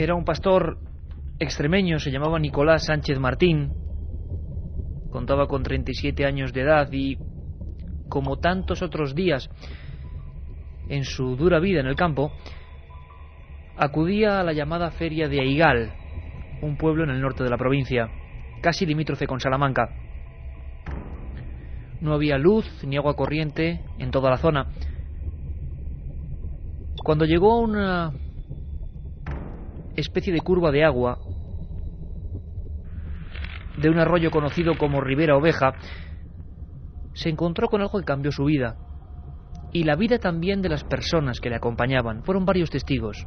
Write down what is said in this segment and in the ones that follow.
Era un pastor extremeño, se llamaba Nicolás Sánchez Martín, contaba con 37 años de edad y, como tantos otros días en su dura vida en el campo, acudía a la llamada feria de Aigal, un pueblo en el norte de la provincia, casi limítrofe con Salamanca. No había luz ni agua corriente en toda la zona. Cuando llegó a una especie de curva de agua de un arroyo conocido como Ribera Oveja, se encontró con algo que cambió su vida y la vida también de las personas que le acompañaban. Fueron varios testigos.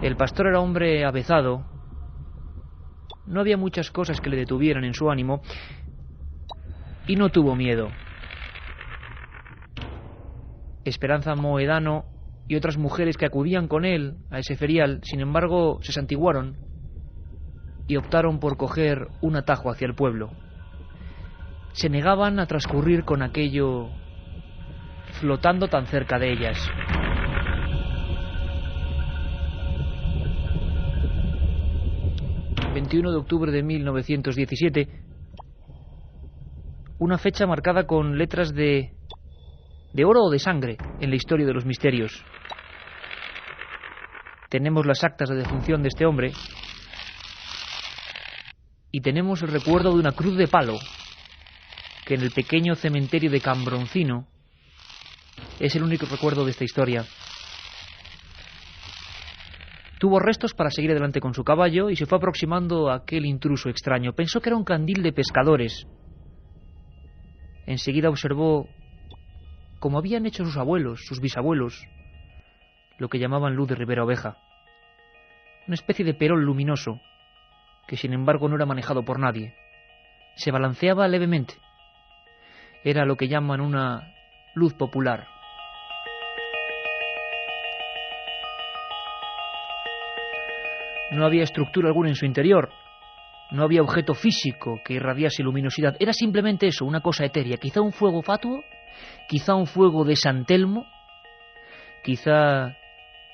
El pastor era hombre avezado, no había muchas cosas que le detuvieran en su ánimo y no tuvo miedo. Esperanza Moedano y otras mujeres que acudían con él a ese ferial, sin embargo, se santiguaron y optaron por coger un atajo hacia el pueblo. Se negaban a transcurrir con aquello flotando tan cerca de ellas. El 21 de octubre de 1917, una fecha marcada con letras de oro o de sangre en la historia de los misterios. Tenemos las actas de defunción de este hombre y tenemos el recuerdo de una cruz de palo que en el pequeño cementerio de Cambroncino es el único recuerdo de esta historia. Tuvo restos para seguir adelante con su caballo y se fue aproximando a aquel intruso extraño. Pensó que era un candil de pescadores. Enseguida observó, como habían hecho sus abuelos, sus bisabuelos, lo que llamaban luz de Ribera Oveja. Una especie de perol luminoso, que sin embargo no era manejado por nadie. Se balanceaba levemente. Era lo que llaman una luz popular. No había estructura alguna en su interior. No había objeto físico que irradiase luminosidad. Era simplemente eso, una cosa etérea. Quizá un fuego fatuo, quizá un fuego de San Telmo, quizá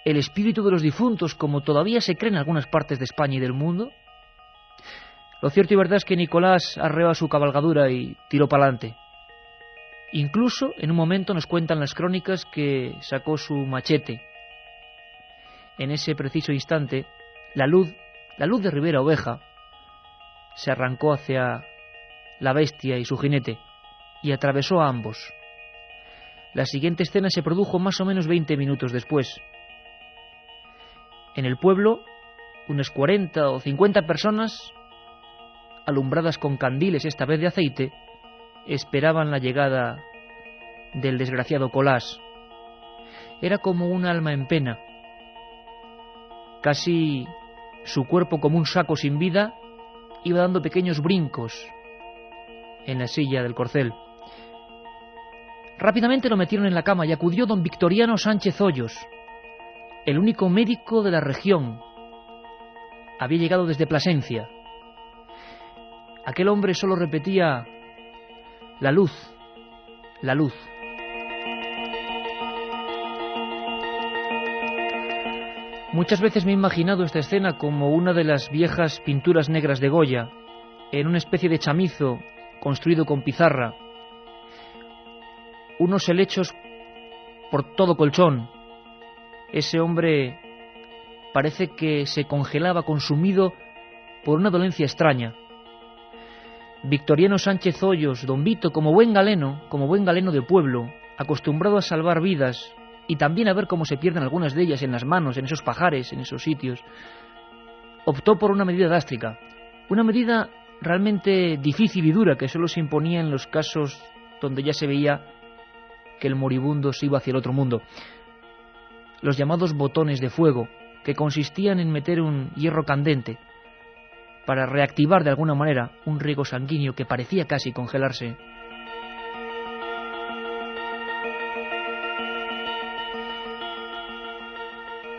el espíritu de los difuntos, como todavía se cree en algunas partes de España y del mundo. Lo cierto y verdad es que Nicolás arreó a su cabalgadura y tiró para adelante. Incluso, en un momento nos cuentan las crónicas que sacó su machete. En ese preciso instante, la luz de Ribera Oveja se arrancó hacia la bestia y su jinete y atravesó a ambos. La siguiente escena se produjo más o menos 20 minutos después. En el pueblo, unas 40 o 50 personas, alumbradas con candiles, esta vez de aceite, esperaban la llegada del desgraciado Colás. Era como un alma en pena. Casi su cuerpo, como un saco sin vida, iba dando pequeños brincos en la silla del corcel. Rápidamente lo metieron en la cama y acudió don Victoriano Sánchez Hoyos, el único médico de la región. Había llegado desde Plasencia. Aquel hombre solo repetía: la luz, la luz. Muchas veces me he imaginado esta escena como una de las viejas pinturas negras de Goya, en una especie de chamizo construido con pizarra, unos helechos por todo colchón. Ese hombre parece que se congelaba consumido por una dolencia extraña. Victoriano Sánchez Hoyos, don Vito, como buen galeno de pueblo, acostumbrado a salvar vidas y también a ver cómo se pierden algunas de ellas en las manos, en esos pajares, en esos sitios, optó por una medida drástica, una medida realmente difícil y dura que solo se imponía en los casos donde ya se veía que el moribundo se iba hacia el otro mundo. Los llamados botones de fuego, que consistían en meter un hierro candente para reactivar de alguna manera un riego sanguíneo que parecía casi congelarse.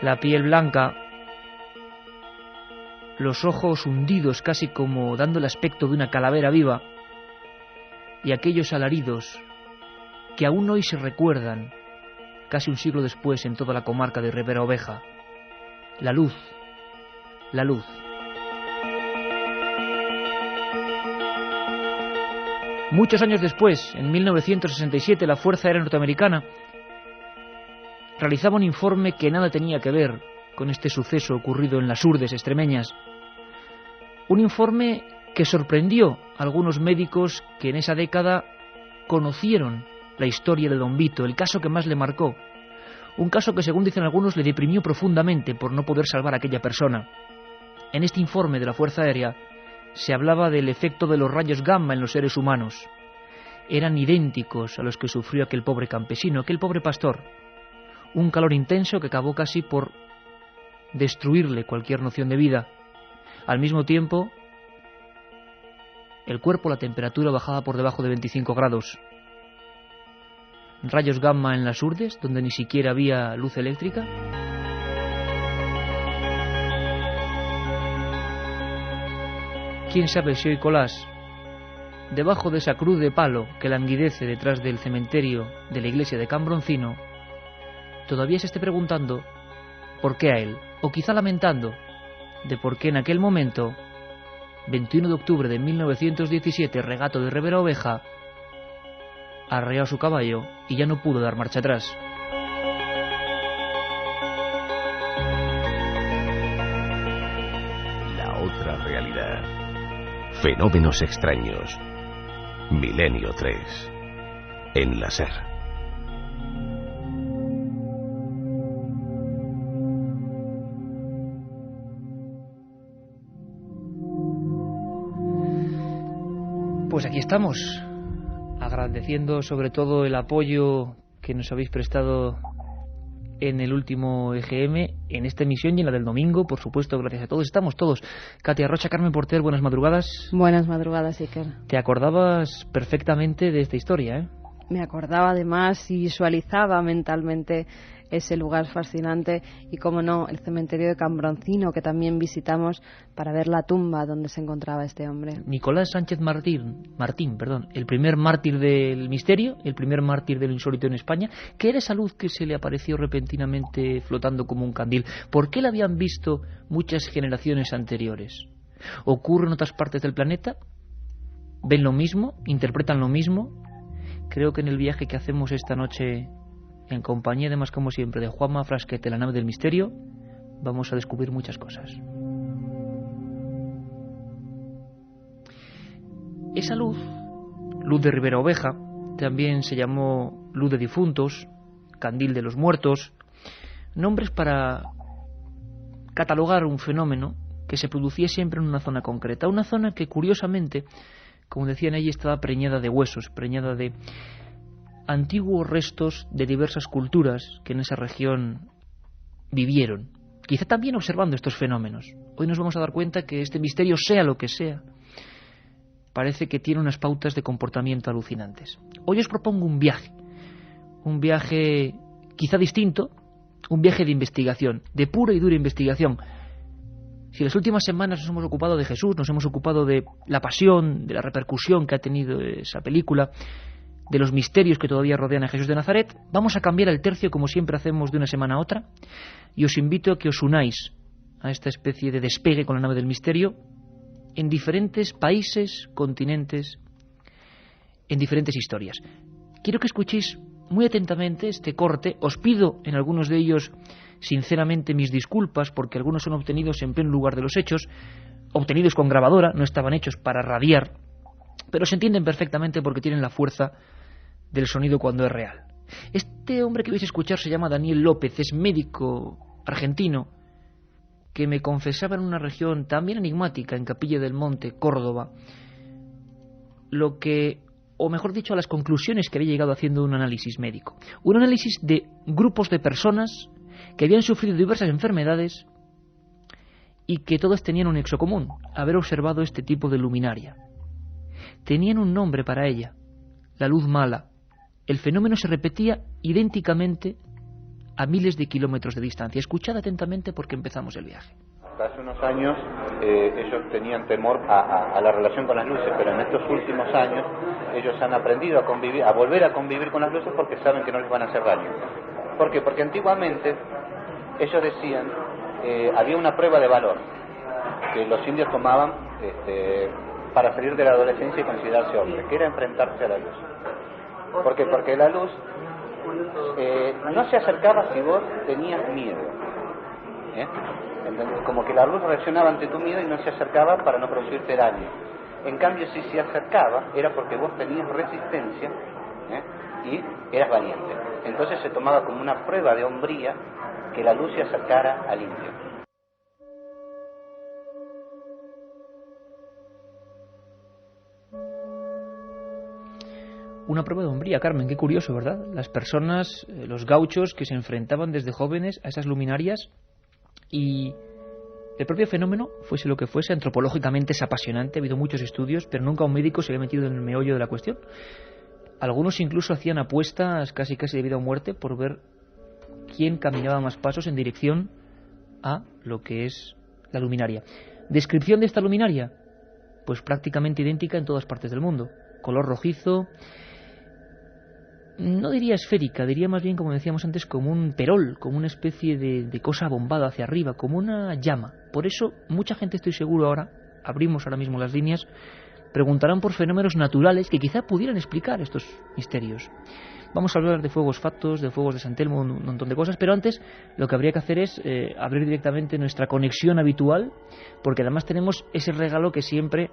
La piel blanca, los ojos hundidos casi como dando el aspecto de una calavera viva, y aquellos alaridos que aún hoy se recuerdan, casi un siglo después, en toda la comarca de Ribera Oveja. La luz. La luz. Muchos años después, en 1967, la Fuerza Aérea Norteamericana realizaba un informe que nada tenía que ver con este suceso ocurrido en las Urdes extremeñas. Un informe que sorprendió a algunos médicos que en esa década conocieron la historia de Don Vito, el caso que más le marcó. Un caso que, según dicen algunos, le deprimió profundamente por no poder salvar a aquella persona. En este informe de la Fuerza Aérea se hablaba del efecto de los rayos gamma en los seres humanos. Eran idénticos a los que sufrió aquel pobre campesino, aquel pobre pastor. Un calor intenso que acabó casi por destruirle cualquier noción de vida. Al mismo tiempo, el cuerpo, la temperatura bajaba por debajo de 25 grados. Rayos gamma en las Urdes, donde ni siquiera había luz eléctrica. ¿Quién sabe si hoy Colás, debajo de esa cruz de palo que languidece detrás del cementerio de la iglesia de Cambroncino, todavía se esté preguntando por qué a él, o quizá lamentando de por qué en aquel momento, 21 de octubre de 1917, regato de Rivera Oveja, arreó su caballo y ya no pudo dar marcha atrás? La otra realidad. Fenómenos extraños. Milenio 3. En la SER. Pues aquí estamos, agradeciendo sobre todo el apoyo que nos habéis prestado en el último EGM, en esta emisión y en la del domingo, por supuesto, gracias a todos. Estamos todos. Katia Rocha, Carmen Porter, buenas madrugadas. Buenas madrugadas, Iker. Te acordabas perfectamente de esta historia, ¿eh? Me acordaba además y visualizaba mentalmente ese lugar fascinante y, como no, el cementerio de Cambroncino, que también visitamos para ver la tumba donde se encontraba este hombre. Nicolás Sánchez Martín, el primer mártir del misterio, el primer mártir del insólito en España. ¿Qué era esa luz que se le apareció repentinamente flotando como un candil? ¿Por qué la habían visto muchas generaciones anteriores? ¿Ocurre en otras partes del planeta? ¿Ven lo mismo? ¿Interpretan lo mismo? Creo que en el viaje que hacemos esta noche, en compañía además como siempre de Juanma Frasquete, la nave del misterio, vamos a descubrir muchas cosas. Esa luz, luz de Rivera Oveja, también se llamó luz de difuntos, candil de los muertos, nombres para catalogar un fenómeno que se producía siempre en una zona concreta, una zona que curiosamente, como decían allí, estaba preñada de huesos, preñada de antiguos restos de diversas culturas que en esa región vivieron. Quizá también observando estos fenómenos. Hoy nos vamos a dar cuenta que este misterio, sea lo que sea, parece que tiene unas pautas de comportamiento alucinantes. Hoy os propongo un viaje quizá distinto, un viaje de investigación, de pura y dura investigación. Si las últimas semanas nos hemos ocupado de Jesús, nos hemos ocupado de la pasión, de la repercusión que ha tenido esa película, de los misterios que todavía rodean a Jesús de Nazaret, vamos a cambiar el tercio como siempre hacemos de una semana a otra, y os invito a que os unáis a esta especie de despegue con la nave del misterio en diferentes países, continentes, en diferentes historias. Quiero que escuchéis muy atentamente este corte. Os pido en algunos de ellos sinceramente mis disculpas, porque algunos son obtenidos en pleno lugar de los hechos, obtenidos con grabadora, no estaban hechos para radiar, pero se entienden perfectamente porque tienen la fuerza del sonido cuando es real. Este hombre que vais a escuchar se llama Daniel López, es médico argentino que me confesaba en una región también enigmática, en Capilla del Monte, Córdoba, lo que, o mejor dicho, a las conclusiones que había llegado haciendo un análisis médico. Un análisis de grupos de personas que habían sufrido diversas enfermedades y que todas tenían un nexo común: haber observado este tipo de luminaria. Tenían un nombre para ella: la luz mala. El fenómeno se repetía idénticamente a miles de kilómetros de distancia. Escuchad atentamente porque empezamos el viaje. Hace unos años ellos tenían temor a la relación con las luces, pero en estos últimos años ellos han aprendido a convivir, a volver a convivir con las luces, porque saben que no les van a hacer daño. ¿Por qué? Porque antiguamente ellos decían había una prueba de valor que los indios tomaban para salir de la adolescencia y considerarse hombre, que era enfrentarse a la luz. ¿Por qué? Porque la luz no se acercaba si vos tenías miedo. Entonces, como que la luz reaccionaba ante tu miedo y no se acercaba para no producirte daño. En cambio, si se acercaba, era porque vos tenías resistencia y eras valiente. Entonces se tomaba como una prueba de hombría que la luz se acercara al indio. Una prueba de hombría, Carmen, qué curioso, ¿verdad? Las personas, los gauchos que se enfrentaban desde jóvenes a esas luminarias, y el propio fenómeno, fuese lo que fuese, antropológicamente es apasionante, ha habido muchos estudios, pero nunca un médico se había metido en el meollo de la cuestión. Algunos incluso hacían apuestas casi de vida o muerte por ver quién caminaba más pasos en dirección a lo que es la luminaria. ¿Descripción de esta luminaria? Pues prácticamente idéntica en todas partes del mundo. Color rojizo, no diría esférica, diría más bien, como decíamos antes, como un perol, como una especie de cosa bombada hacia arriba, como una llama. Por eso mucha gente, estoy seguro ahora, abrimos ahora mismo las líneas, preguntarán por fenómenos naturales que quizá pudieran explicar estos misterios. Vamos a hablar de fuegos factos, de fuegos de San Telmo, un montón de cosas, pero antes lo que habría que hacer es abrir directamente nuestra conexión habitual, porque además tenemos ese regalo que siempre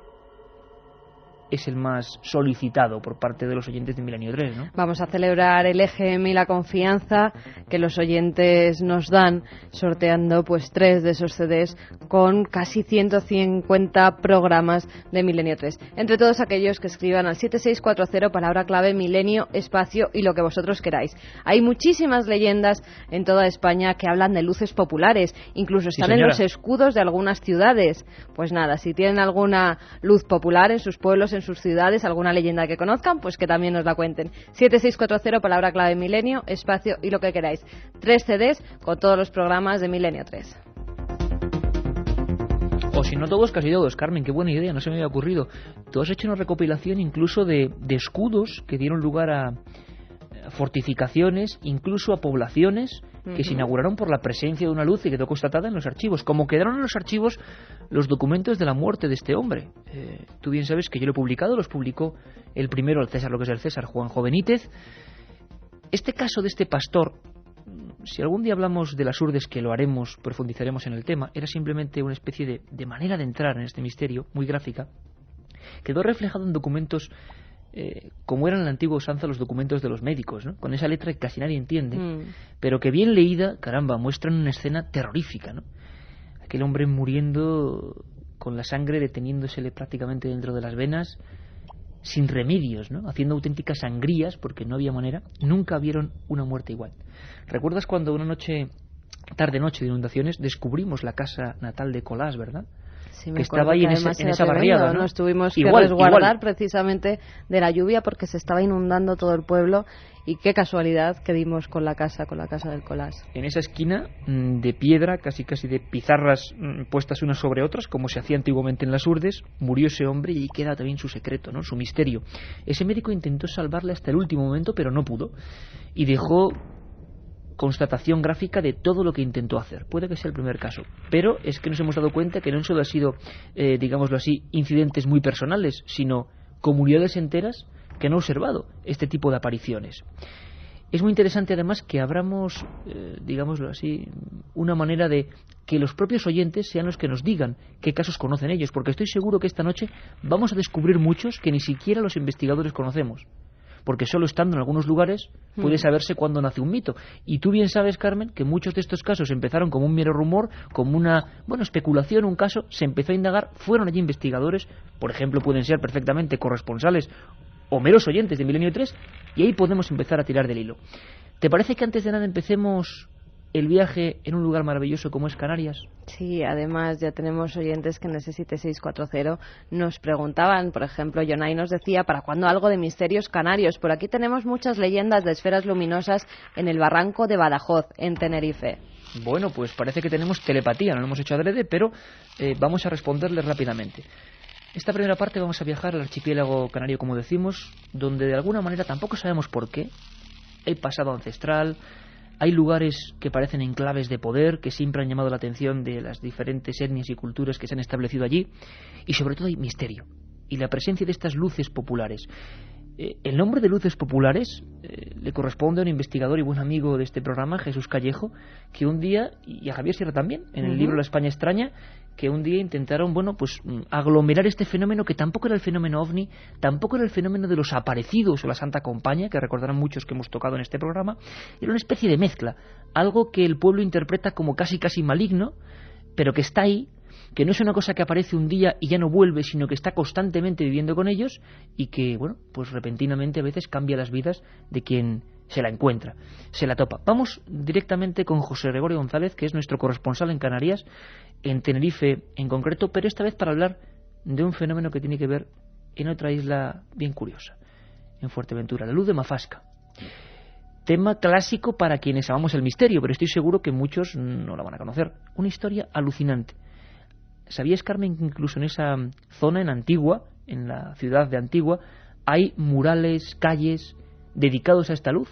es el más solicitado por parte de los oyentes de Milenio 3, ¿no? Vamos a celebrar el EGM y la confianza que los oyentes nos dan, sorteando pues 3 de esos CDs con casi 150 programas de Milenio 3. Entre todos aquellos que escriban al 7640, palabra clave Milenio, espacio y lo que vosotros queráis. Hay muchísimas leyendas en toda España que hablan de luces populares, incluso están en los escudos de algunas ciudades. Pues nada, si tienen alguna luz popular en sus pueblos, en sus ciudades, alguna leyenda que conozcan, pues que también nos la cuenten. 7640, palabra clave Milenio, espacio y lo que queráis. 3 CDs con todos los programas de Milenio 3. O si no todos, casi todos. Carmen, qué buena idea, no se me había ocurrido. Tú has hecho una recopilación incluso de escudos que dieron lugar a fortificaciones, incluso a poblaciones que se inauguraron por la presencia de una luz y quedó constatada en los archivos. Como quedaron en los archivos los documentos de la muerte de este hombre. Tú bien sabes que yo lo he publicado, los publicó el primero, el César, lo que es el César, Juanjo Benítez. Este caso de este pastor, si algún día hablamos de las urdes, que lo haremos, profundizaremos en el tema, era simplemente una especie de manera de entrar en este misterio, muy gráfica. Quedó reflejado en documentos como eran en la antigua usanza los documentos de los médicos, ¿no? Con esa letra que casi nadie entiende, pero que bien leída, caramba, muestran una escena terrorífica, ¿no? Aquel hombre muriendo con la sangre deteniéndosele prácticamente dentro de las venas, sin remedios, ¿no? Haciendo auténticas sangrías porque no había manera. Nunca vieron una muerte igual. ¿Recuerdas cuando una noche, tarde-noche de inundaciones, descubrimos la casa natal de Colás, verdad? Sí, que estaba ahí en esa barriada, ¿no? Nos tuvimos que resguardar precisamente de la lluvia porque se estaba inundando todo el pueblo, y qué casualidad que dimos con la casa del Colás. En esa esquina de piedra, casi de pizarras puestas unas sobre otras, como se hacía antiguamente en las urdes, murió ese hombre, y ahí queda también su secreto, ¿no? Su misterio. Ese médico intentó salvarle hasta el último momento, pero no pudo, y dejó constatación gráfica de todo lo que intentó hacer. Puede que sea el primer caso, pero es que nos hemos dado cuenta que no solo ha sido, digámoslo así, incidentes muy personales, sino comunidades enteras que han observado este tipo de apariciones. Es muy interesante además que abramos, digámoslo así, una manera de que los propios oyentes sean los que nos digan qué casos conocen ellos, porque estoy seguro que esta noche vamos a descubrir muchos que ni siquiera los investigadores conocemos, porque solo estando en algunos lugares puede saberse cuándo nace un mito. Y tú bien sabes, Carmen, que muchos de estos casos empezaron como un mero rumor, como una especulación, un caso, se empezó a indagar, fueron allí investigadores, por ejemplo, pueden ser perfectamente corresponsales o meros oyentes de Milenio 3, y ahí podemos empezar a tirar del hilo. ¿Te parece que antes de nada empecemos el viaje en un lugar maravilloso como es Canarias? Sí, además ya tenemos oyentes que en el 7640 nos preguntaban, por ejemplo, Jonay nos decía, ¿para cuándo algo de misterios canarios? Por aquí tenemos muchas leyendas de esferas luminosas en el barranco de Badajoz, en Tenerife. Bueno, pues parece que tenemos telepatía, no lo hemos hecho adrede, pero vamos a responderles rápidamente. Esta primera parte vamos a viajar al archipiélago canario, como decimos, donde de alguna manera, tampoco sabemos por qué, hay pasado ancestral, Hay lugares que parecen enclaves de poder, que siempre han llamado la atención de las diferentes etnias y culturas que se han establecido allí, y sobre todo hay misterio y la presencia de estas luces populares. El nombre de luces populares le corresponde a un investigador y buen amigo de este programa, Jesús Callejo, que un día, y a Javier Sierra también, en el libro La España extraña, que un día intentaron, aglomerar este fenómeno que tampoco era el fenómeno ovni, tampoco era el fenómeno de los aparecidos o la Santa Compañía, que recordarán muchos que hemos tocado en este programa, era una especie de mezcla, algo que el pueblo interpreta como casi maligno, pero que está ahí, que no es una cosa que aparece un día y ya no vuelve, sino que está constantemente viviendo con ellos y que, repentinamente a veces cambia las vidas de quien se la encuentra, se la topa. Vamos directamente con José Gregorio González, que es nuestro corresponsal en Canarias, en Tenerife en concreto, pero esta vez para hablar de un fenómeno que tiene que ver en otra isla bien curiosa, en Fuerteventura, la luz de Mafasca. Tema clásico para quienes amamos el misterio, pero estoy seguro que muchos no la van a conocer. Una historia alucinante. ¿Sabías, Carmen, que incluso en esa zona, en Antigua, en la ciudad de Antigua, hay murales, calles dedicados a esta luz?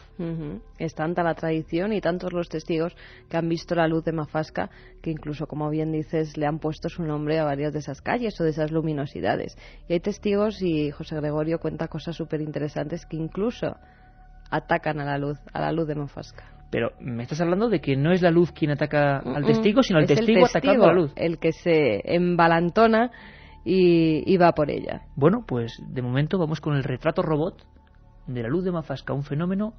Es tanta la tradición y tantos los testigos que han visto la luz de Mafasca que incluso, como bien dices, le han puesto su nombre a varias de esas calles o de esas luminosidades. Y hay testigos, y José Gregorio cuenta cosas súper interesantes que incluso atacan a la luz de Mafasca. Pero me estás hablando de que no es la luz quien ataca al testigo, sino el testigo atacando a la luz. El que se embalantona y va por ella. Bueno, pues de momento vamos con el retrato robot de la luz de Mafasca, un fenómeno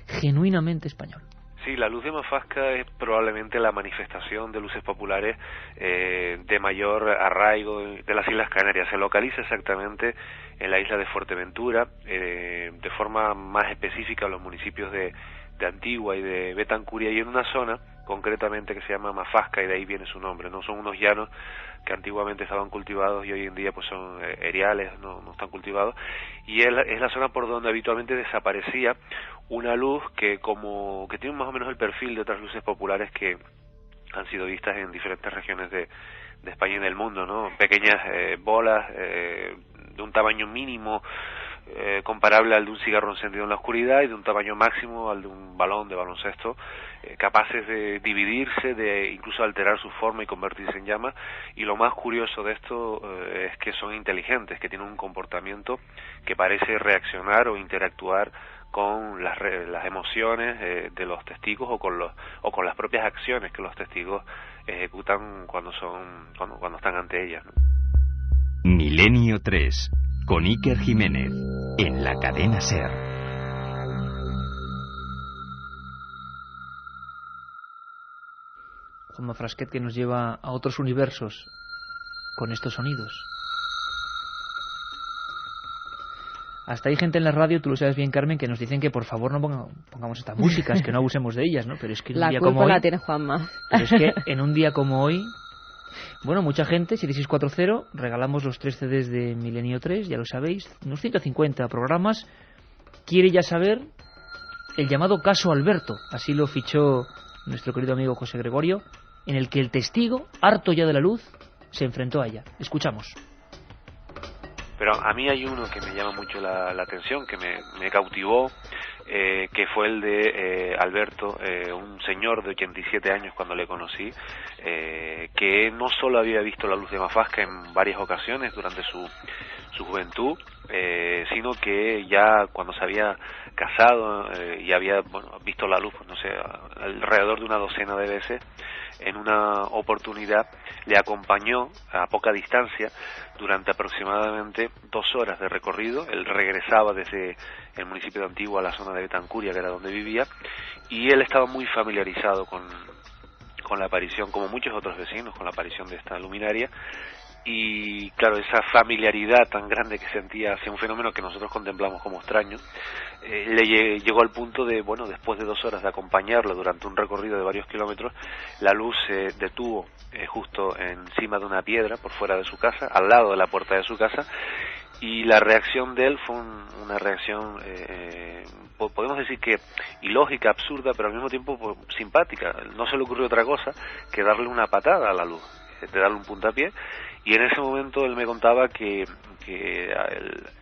genuinamente español. Sí, la luz de Mafasca es probablemente la manifestación de luces populares de mayor arraigo de las Islas Canarias. Se localiza exactamente en la isla de Fuerteventura, de forma más específica en los municipios de Antigua y de Betancuria, y en una zona concretamente que se llama Mafasca, y de ahí viene su nombre, ¿no? Son unos llanos que antiguamente estaban cultivados y hoy en día pues son eriales, no están cultivados, y es la zona por donde habitualmente desaparecía una luz que tiene más o menos el perfil de otras luces populares que han sido vistas en diferentes regiones de España y del mundo, ¿no? Pequeñas bolas de un tamaño mínimo, comparable al de un cigarro encendido en la oscuridad, y de un tamaño máximo al de un balón de baloncesto, capaces de dividirse, de incluso alterar su forma y convertirse en llamas. Y lo más curioso de esto es que son inteligentes, que tienen un comportamiento que parece reaccionar o interactuar con las emociones de los testigos o con las propias acciones que los testigos ejecutan cuando están ante ellas, ¿no? Milenio 3, con Iker Jiménez, en la cadena SER. Juanma Frasquet, que nos lleva a otros universos con estos sonidos. Hasta hay gente en la radio, tú lo sabes bien, Carmen, que nos dicen que por favor no pongamos estas músicas, que no abusemos de ellas, ¿no? Pero es que en un día como hoy, la tiene Juanma. Pero es que en un día como hoy, mucha gente, 7640, regalamos los 3 CDs de Milenio 3, ya lo sabéis, unos 150 programas, quiere ya saber el llamado caso Alberto, así lo fichó nuestro querido amigo José Gregorio, en el que el testigo, harto ya de la luz, se enfrentó a ella. Escuchamos. Pero a mí hay uno que me llama mucho la atención, que me cautivó, que fue el de Alberto, un señor de 87 años cuando le conocí, que no solo había visto la luz de Mafasca en varias ocasiones durante su juventud, sino que ya cuando se había casado y había visto la luz, alrededor de una docena de veces, en una oportunidad le acompañó a poca distancia durante aproximadamente 2 horas de recorrido. Él regresaba desde el municipio de Antigua a la zona de Betancuria, que era donde vivía, y él estaba muy familiarizado con la aparición, como muchos otros vecinos, con la aparición de esta luminaria. Y claro, esa familiaridad tan grande que sentía hacia un fenómeno que nosotros contemplamos como extraño, le llegó al punto de, después de 2 horas de acompañarlo durante un recorrido de varios kilómetros, la luz se detuvo justo encima de una piedra por fuera de su casa, al lado de la puerta de su casa, y la reacción de él fue una reacción, podemos decir que ilógica, absurda, pero al mismo tiempo simpática. No se le ocurrió otra cosa que darle una patada a la luz, de darle un puntapié. Y en ese momento él me contaba que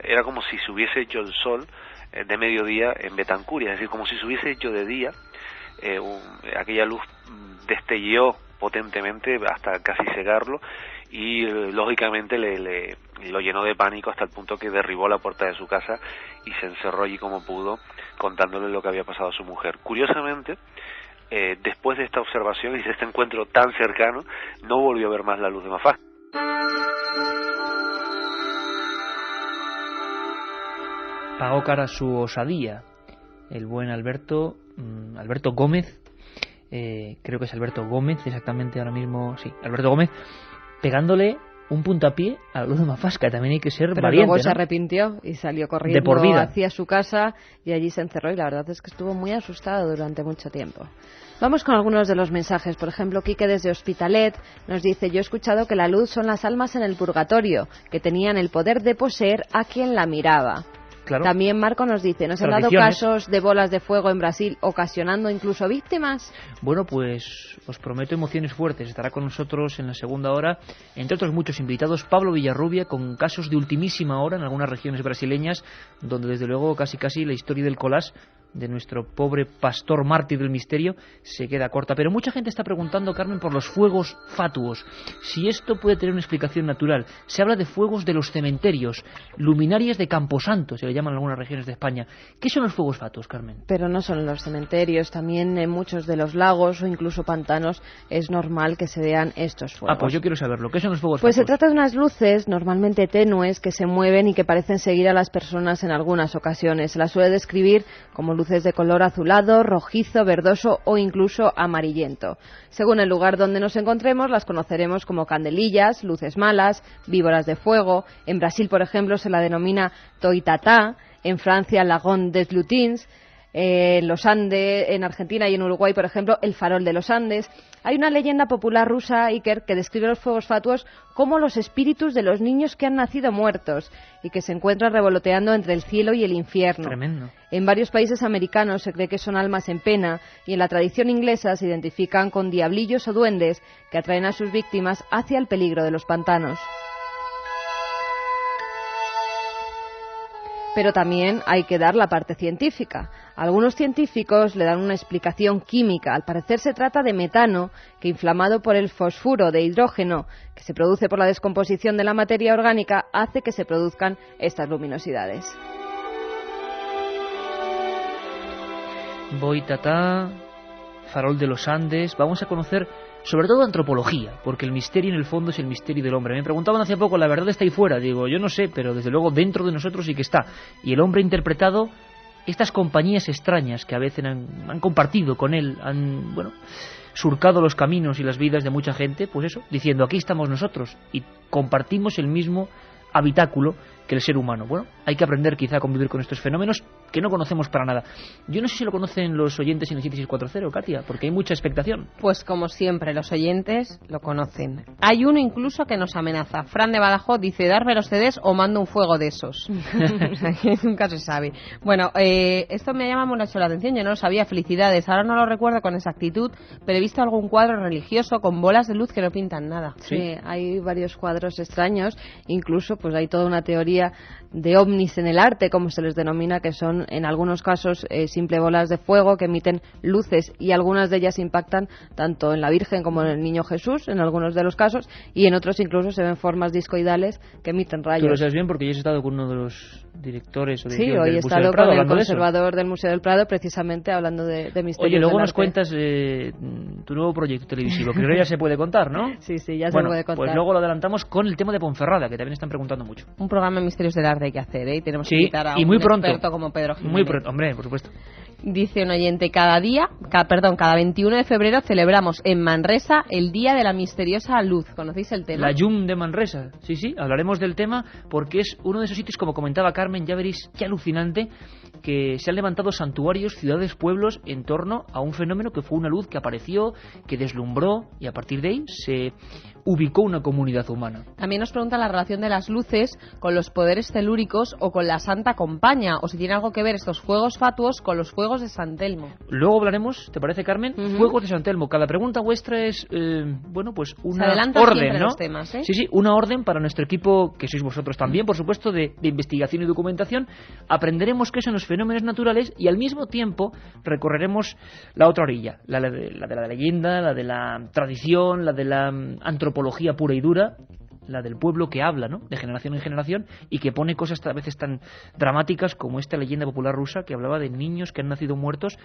era como si se hubiese hecho el sol de mediodía en Betancuria, es decir, como si se hubiese hecho de día aquella luz destelló potentemente hasta casi cegarlo, y lógicamente lo llenó de pánico hasta el punto que derribó la puerta de su casa y se encerró allí como pudo, contándole lo que había pasado a su mujer. Curiosamente, después de esta observación y de este encuentro tan cercano, no volvió a ver más la luz de Mafalda. Pagó cara su osadía el buen Alberto Gómez, creo que es Alberto Gómez exactamente ahora mismo, sí, Alberto Gómez, pegándole un puntapié a la luz de Mafalda. También hay que ser pero valiente, luego ¿no? se arrepintió y salió corriendo de por vida hacia su casa y allí se encerró, y la verdad es que estuvo muy asustado durante mucho tiempo. Vamos con algunos de los mensajes. Por ejemplo, Quique desde Hospitalet nos dice: yo he escuchado que la luz son las almas en el purgatorio, que tenían el poder de poseer a quien la miraba. Claro. También Marco nos dice: ¿nos han dado casos de bolas de fuego en Brasil ocasionando incluso víctimas? Bueno, pues os prometo emociones fuertes. Estará con nosotros en la segunda hora, entre otros muchos invitados, Pablo Villarrubia, con casos de ultimísima hora en algunas regiones brasileñas, donde desde luego casi la historia del collage de nuestro pobre pastor mártir del misterio se queda corta. Pero mucha gente está preguntando, Carmen, por los fuegos fatuos, si esto puede tener una explicación natural. Se habla de fuegos de los cementerios, luminarias de Camposanto, se le llaman en algunas regiones de España. ¿Qué son los fuegos fatuos, Carmen? Pero no solo en los cementerios, también en muchos de los lagos o incluso pantanos es normal que se vean estos fuegos. Pues yo quiero saberlo. ¿Qué son los fuegos fatuos? Pues se trata de unas luces normalmente tenues que se mueven y que parecen seguir a las personas en algunas ocasiones. Se las suele describir como luces de color azulado, rojizo, verdoso o incluso amarillento. Según el lugar donde nos encontremos, las conoceremos como candelillas, luces malas, víboras de fuego. En Brasil, por ejemplo, se la denomina toitatá. En Francia, Lagon des Lutins. En los Andes, en Argentina y en Uruguay, por ejemplo, el farol de los Andes. Hay una leyenda popular rusa, Iker, que describe los fuegos fatuos como los espíritus de los niños que han nacido muertos y que se encuentran revoloteando entre el cielo y el infierno. Tremendo. En varios países americanos se cree que son almas en pena, y en la tradición inglesa se identifican con diablillos o duendes que atraen a sus víctimas hacia el peligro de los pantanos. Pero también hay que dar la parte científica. Algunos científicos le dan una explicación química. Al parecer se trata de metano, que inflamado por el fosfuro de hidrógeno, que se produce por la descomposición de la materia orgánica, hace que se produzcan estas luminosidades. Boitatá, farol de los Andes. Vamos a conocer sobre todo antropología, porque el misterio en el fondo es el misterio del hombre. Me preguntaban hace poco, ¿la verdad está ahí fuera? Digo, yo no sé, pero desde luego dentro de nosotros sí que está. Y el hombre ha interpretado estas compañías extrañas que a veces han compartido con él, han surcado los caminos y las vidas de mucha gente, pues eso, diciendo, aquí estamos nosotros y compartimos el mismo habitáculo que el ser humano. Bueno, hay que aprender quizá a convivir con estos fenómenos que no conocemos para nada. Yo no sé si lo conocen los oyentes en el 7640, Katia, porque hay mucha expectación. Pues como siempre, los oyentes lo conocen. Hay uno incluso que nos amenaza. Fran de Badajoz dice, darme los CDs o mando un fuego de esos. Nunca se sabe. Bueno, esto me llama mucho la atención, yo no lo sabía, felicidades. Ahora no lo recuerdo con exactitud, pero he visto algún cuadro religioso con bolas de luz que no pintan nada. Sí, hay varios cuadros extraños, incluso pues hay toda una teoría de ovnis en el arte, como se les denomina, que son en algunos casos simple bolas de fuego que emiten luces, y algunas de ellas impactan tanto en la Virgen como en el Niño Jesús, en algunos de los casos, y en otros incluso se ven formas discoidales que emiten rayos. Tú lo sabes bien porque yo he estado con uno de los directores o sí, hoy he estado con el conservador del Museo del Prado precisamente hablando de misterios. Oye, luego nos arte. Cuentas tu nuevo proyecto televisivo, que ya se puede contar, ¿no? Sí, ya se puede contar. Pues luego lo adelantamos con el tema de Ponferrada, que también están preguntando mucho. Un programa de misterios del arte hay que hacer, ¿eh? Y tenemos que invitar a un experto como Pedro Jiménez. Muy pronto, hombre, por supuesto. Dice un oyente, cada 21 de febrero celebramos en Manresa el Día de la Misteriosa Luz. ¿Conocéis el tema? La Llum de Manresa. Sí, hablaremos del tema porque es uno de esos sitios, como comentaba Carmen, ya veréis qué alucinante, que se han levantado santuarios, ciudades, pueblos en torno a un fenómeno que fue una luz que apareció, que deslumbró, y a partir de ahí se ubicó una comunidad humana. También nos pregunta la relación de las luces con los poderes telúricos o con la Santa Compaña, o si tiene algo que ver estos fuegos fatuos con los fuegos de San Telmo. Luego hablaremos, ¿te parece, Carmen? Fuegos de San Telmo. Cada pregunta vuestra es, bueno, pues una orden, ¿no? Los temas, ¿eh? Sí, una orden para nuestro equipo, que sois vosotros también, por supuesto, de investigación y documentación. Aprenderemos qué son los fenómenos naturales y al mismo tiempo recorreremos la otra orilla, la de la leyenda, la de la tradición, la de la antropología pura y dura, la del pueblo que habla, ¿no?, de generación en generación, y que pone cosas a veces tan dramáticas como esta leyenda popular rusa que hablaba de niños que han nacido muertos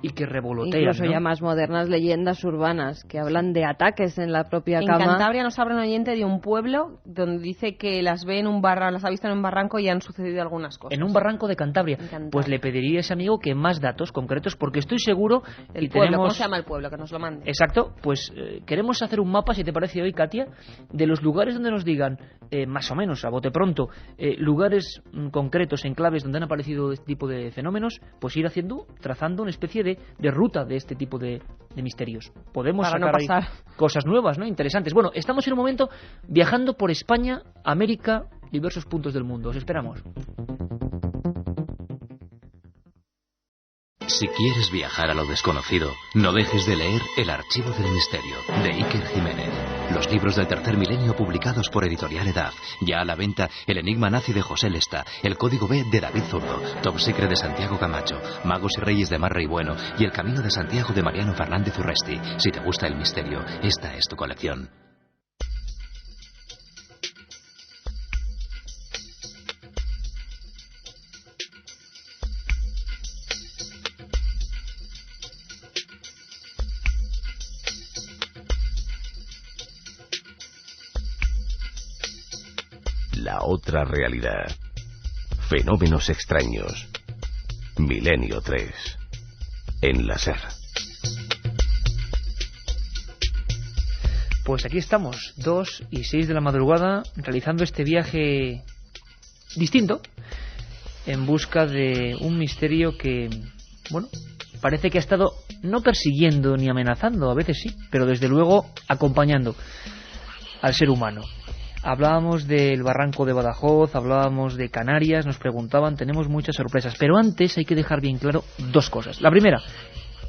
y que revolotean, incluso, ¿no?, ya más modernas leyendas urbanas que hablan de ataques en la propia cama. En Cantabria nos habla un oyente de un pueblo donde dice que las ve en un barranco, las ha visto en un barranco y han sucedido algunas cosas. En un barranco de Cantabria. Pues le pediría a ese amigo que más datos concretos, porque estoy seguro el y pueblo, tenemos... ¿cómo se llama el pueblo? Que nos lo mande. Exacto, pues queremos hacer un mapa, si te parece hoy, Katia, de los lugares donde nos digan, más o menos, a bote pronto, lugares concretos, enclaves donde han aparecido este tipo de fenómenos, pues ir trazando una especie de ruta de este tipo de misterios. Podemos sacar ahí cosas nuevas, ¿no?, interesantes. Bueno, estamos en un momento viajando por España, América, diversos puntos del mundo. Os esperamos. Si quieres viajar a lo desconocido, no dejes de leer El Archivo del Misterio, de Iker Jiménez. Los libros del tercer milenio publicados por Editorial Edad. Ya a la venta El Enigma Nazi de José Lesta, El Código B de David Zurdo, Top Secret de Santiago Camacho, Magos y Reyes de Marra y Bueno y El Camino de Santiago de Mariano Fernández Urresti. Si te gusta el misterio, esta es tu colección. La otra realidad. Fenómenos extraños. Milenio 3. En la SER. Pues aquí estamos, 2:06 de la madrugada, realizando este viaje distinto, en busca de un misterio que, bueno, parece que ha estado no persiguiendo ni amenazando, a veces sí, pero desde luego acompañando al ser humano. Hablábamos del barranco de Badajoz, hablábamos de Canarias, nos preguntaban, tenemos muchas sorpresas, pero antes hay que dejar bien claro dos cosas. La primera,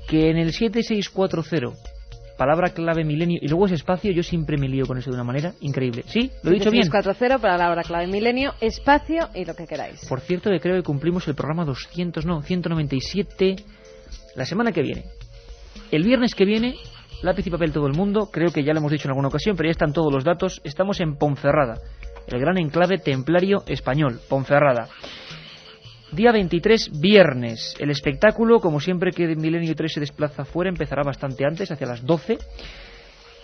que en el 7640, palabra clave milenio, y luego ese espacio, yo siempre me lío con eso de una manera increíble. ¿Sí? ¿Lo he dicho bien? 7640, palabra clave milenio, espacio y lo que queráis. Por cierto, que creo que cumplimos el programa 197 la semana que viene. El viernes que viene... Lápiz y papel todo el mundo, creo que ya lo hemos dicho en alguna ocasión, pero ya están todos los datos. Estamos en Ponferrada, el gran enclave templario español, Ponferrada. Día 23, viernes. El espectáculo, como siempre que Milenio 3 se desplaza fuera, empezará bastante antes, hacia las 12.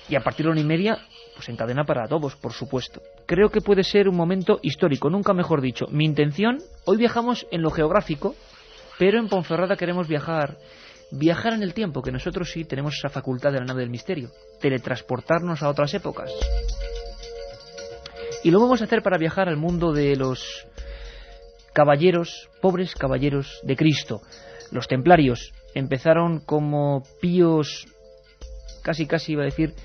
Y a partir de la 1:30, pues en cadena para todos, por supuesto. Creo que puede ser un momento histórico, nunca mejor dicho. Mi intención, hoy viajamos en lo geográfico, pero en Ponferrada queremos viajar en el tiempo, que nosotros sí tenemos esa facultad de la nave del misterio, teletransportarnos a otras épocas. Y lo vamos a hacer para viajar al mundo de los caballeros, pobres caballeros de Cristo. Los templarios empezaron como píos, casi iba a decir,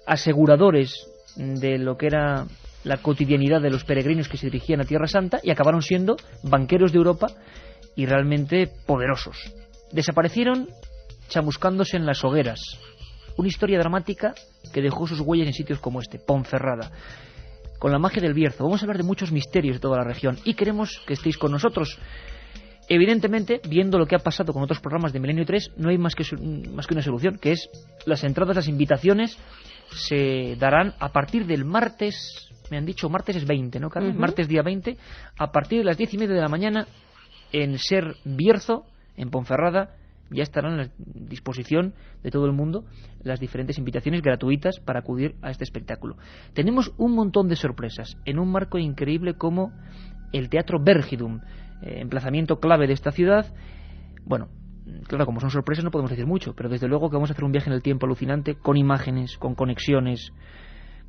aseguradores de lo que era la cotidianidad de los peregrinos que se dirigían a Tierra Santa, y acabaron siendo banqueros de Europa y realmente poderosos. Desaparecieron chamuscándose en las hogueras. Una historia dramática que dejó sus huellas en sitios como este, Ponferrada. Con la magia del Bierzo vamos a hablar de muchos misterios de toda la región y queremos que estéis con nosotros. Evidentemente, viendo lo que ha pasado con otros programas de Milenio 3, no hay más que una solución, que es las entradas, las invitaciones se darán a partir del martes, me han dicho martes es 20, ¿no, Carmen? Martes día 20, a partir de las 10:30 de la mañana, en Ser Bierzo, en Ponferrada, ya estarán a disposición de todo el mundo las diferentes invitaciones gratuitas para acudir a este espectáculo. Tenemos un montón de sorpresas en un marco increíble como el Teatro Vergidum, emplazamiento clave de esta ciudad. Bueno, claro, como son sorpresas no podemos decir mucho, pero desde luego que vamos a hacer un viaje en el tiempo alucinante, con imágenes, con conexiones.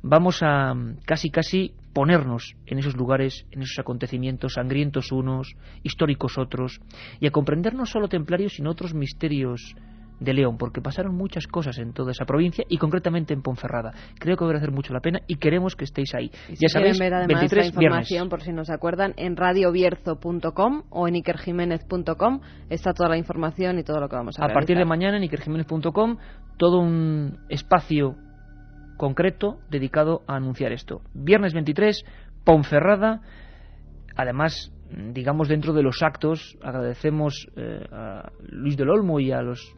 Vamos a casi ponernos en esos lugares, en esos acontecimientos, sangrientos unos, históricos otros, y a comprender no solo templarios, sino otros misterios de León, porque pasaron muchas cosas en toda esa provincia y concretamente en Ponferrada. Creo que va a hacer mucho la pena y queremos que estéis ahí. Y si ya sabéis, quieren ver además 23 la información, viernes. por si no se acuerdan, en radiobierzo.com o en ikerjimenez.com está toda la información y todo lo que vamos a realizar. A partir de mañana en ikerjimenez.com todo un espacio concreto dedicado a anunciar esto. Viernes 23, Ponferrada. Además, digamos, dentro de los actos, agradecemos a Luis del Olmo y a los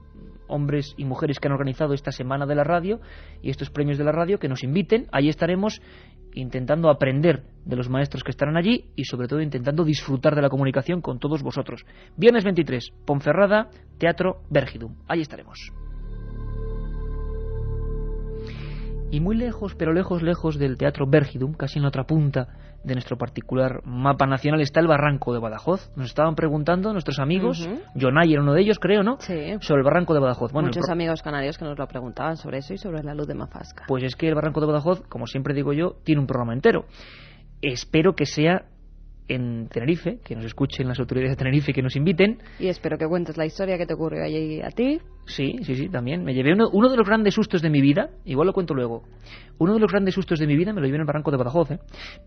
hombres y mujeres que han organizado esta semana de la radio y estos premios de la radio, que nos inviten. Ahí estaremos intentando aprender de los maestros que estarán allí y sobre todo intentando disfrutar de la comunicación con todos vosotros. Viernes 23, Ponferrada, Teatro Vergidum. Ahí estaremos. Y muy lejos, pero lejos del Teatro Vergidum, casi en la otra punta de nuestro particular mapa nacional, está el Barranco de Badajoz. Nos estaban preguntando nuestros amigos, Jonay era uno de ellos, creo, ¿no? Sí. Sobre el Barranco de Badajoz. Bueno, muchos amigos canarios que nos lo preguntaban sobre eso y sobre la luz de Mafasca. Pues es que el Barranco de Badajoz, como siempre digo yo, tiene un programa entero. Espero que sea en Tenerife, que nos escuchen las autoridades de Tenerife, que nos inviten. Y espero que cuentes la historia que te ocurrió allí a ti. Sí, también. Me llevé uno de los grandes sustos de mi vida, igual lo cuento luego. Uno de los grandes sustos de mi vida me lo llevé en el Barranco de Badajoz, ¿eh?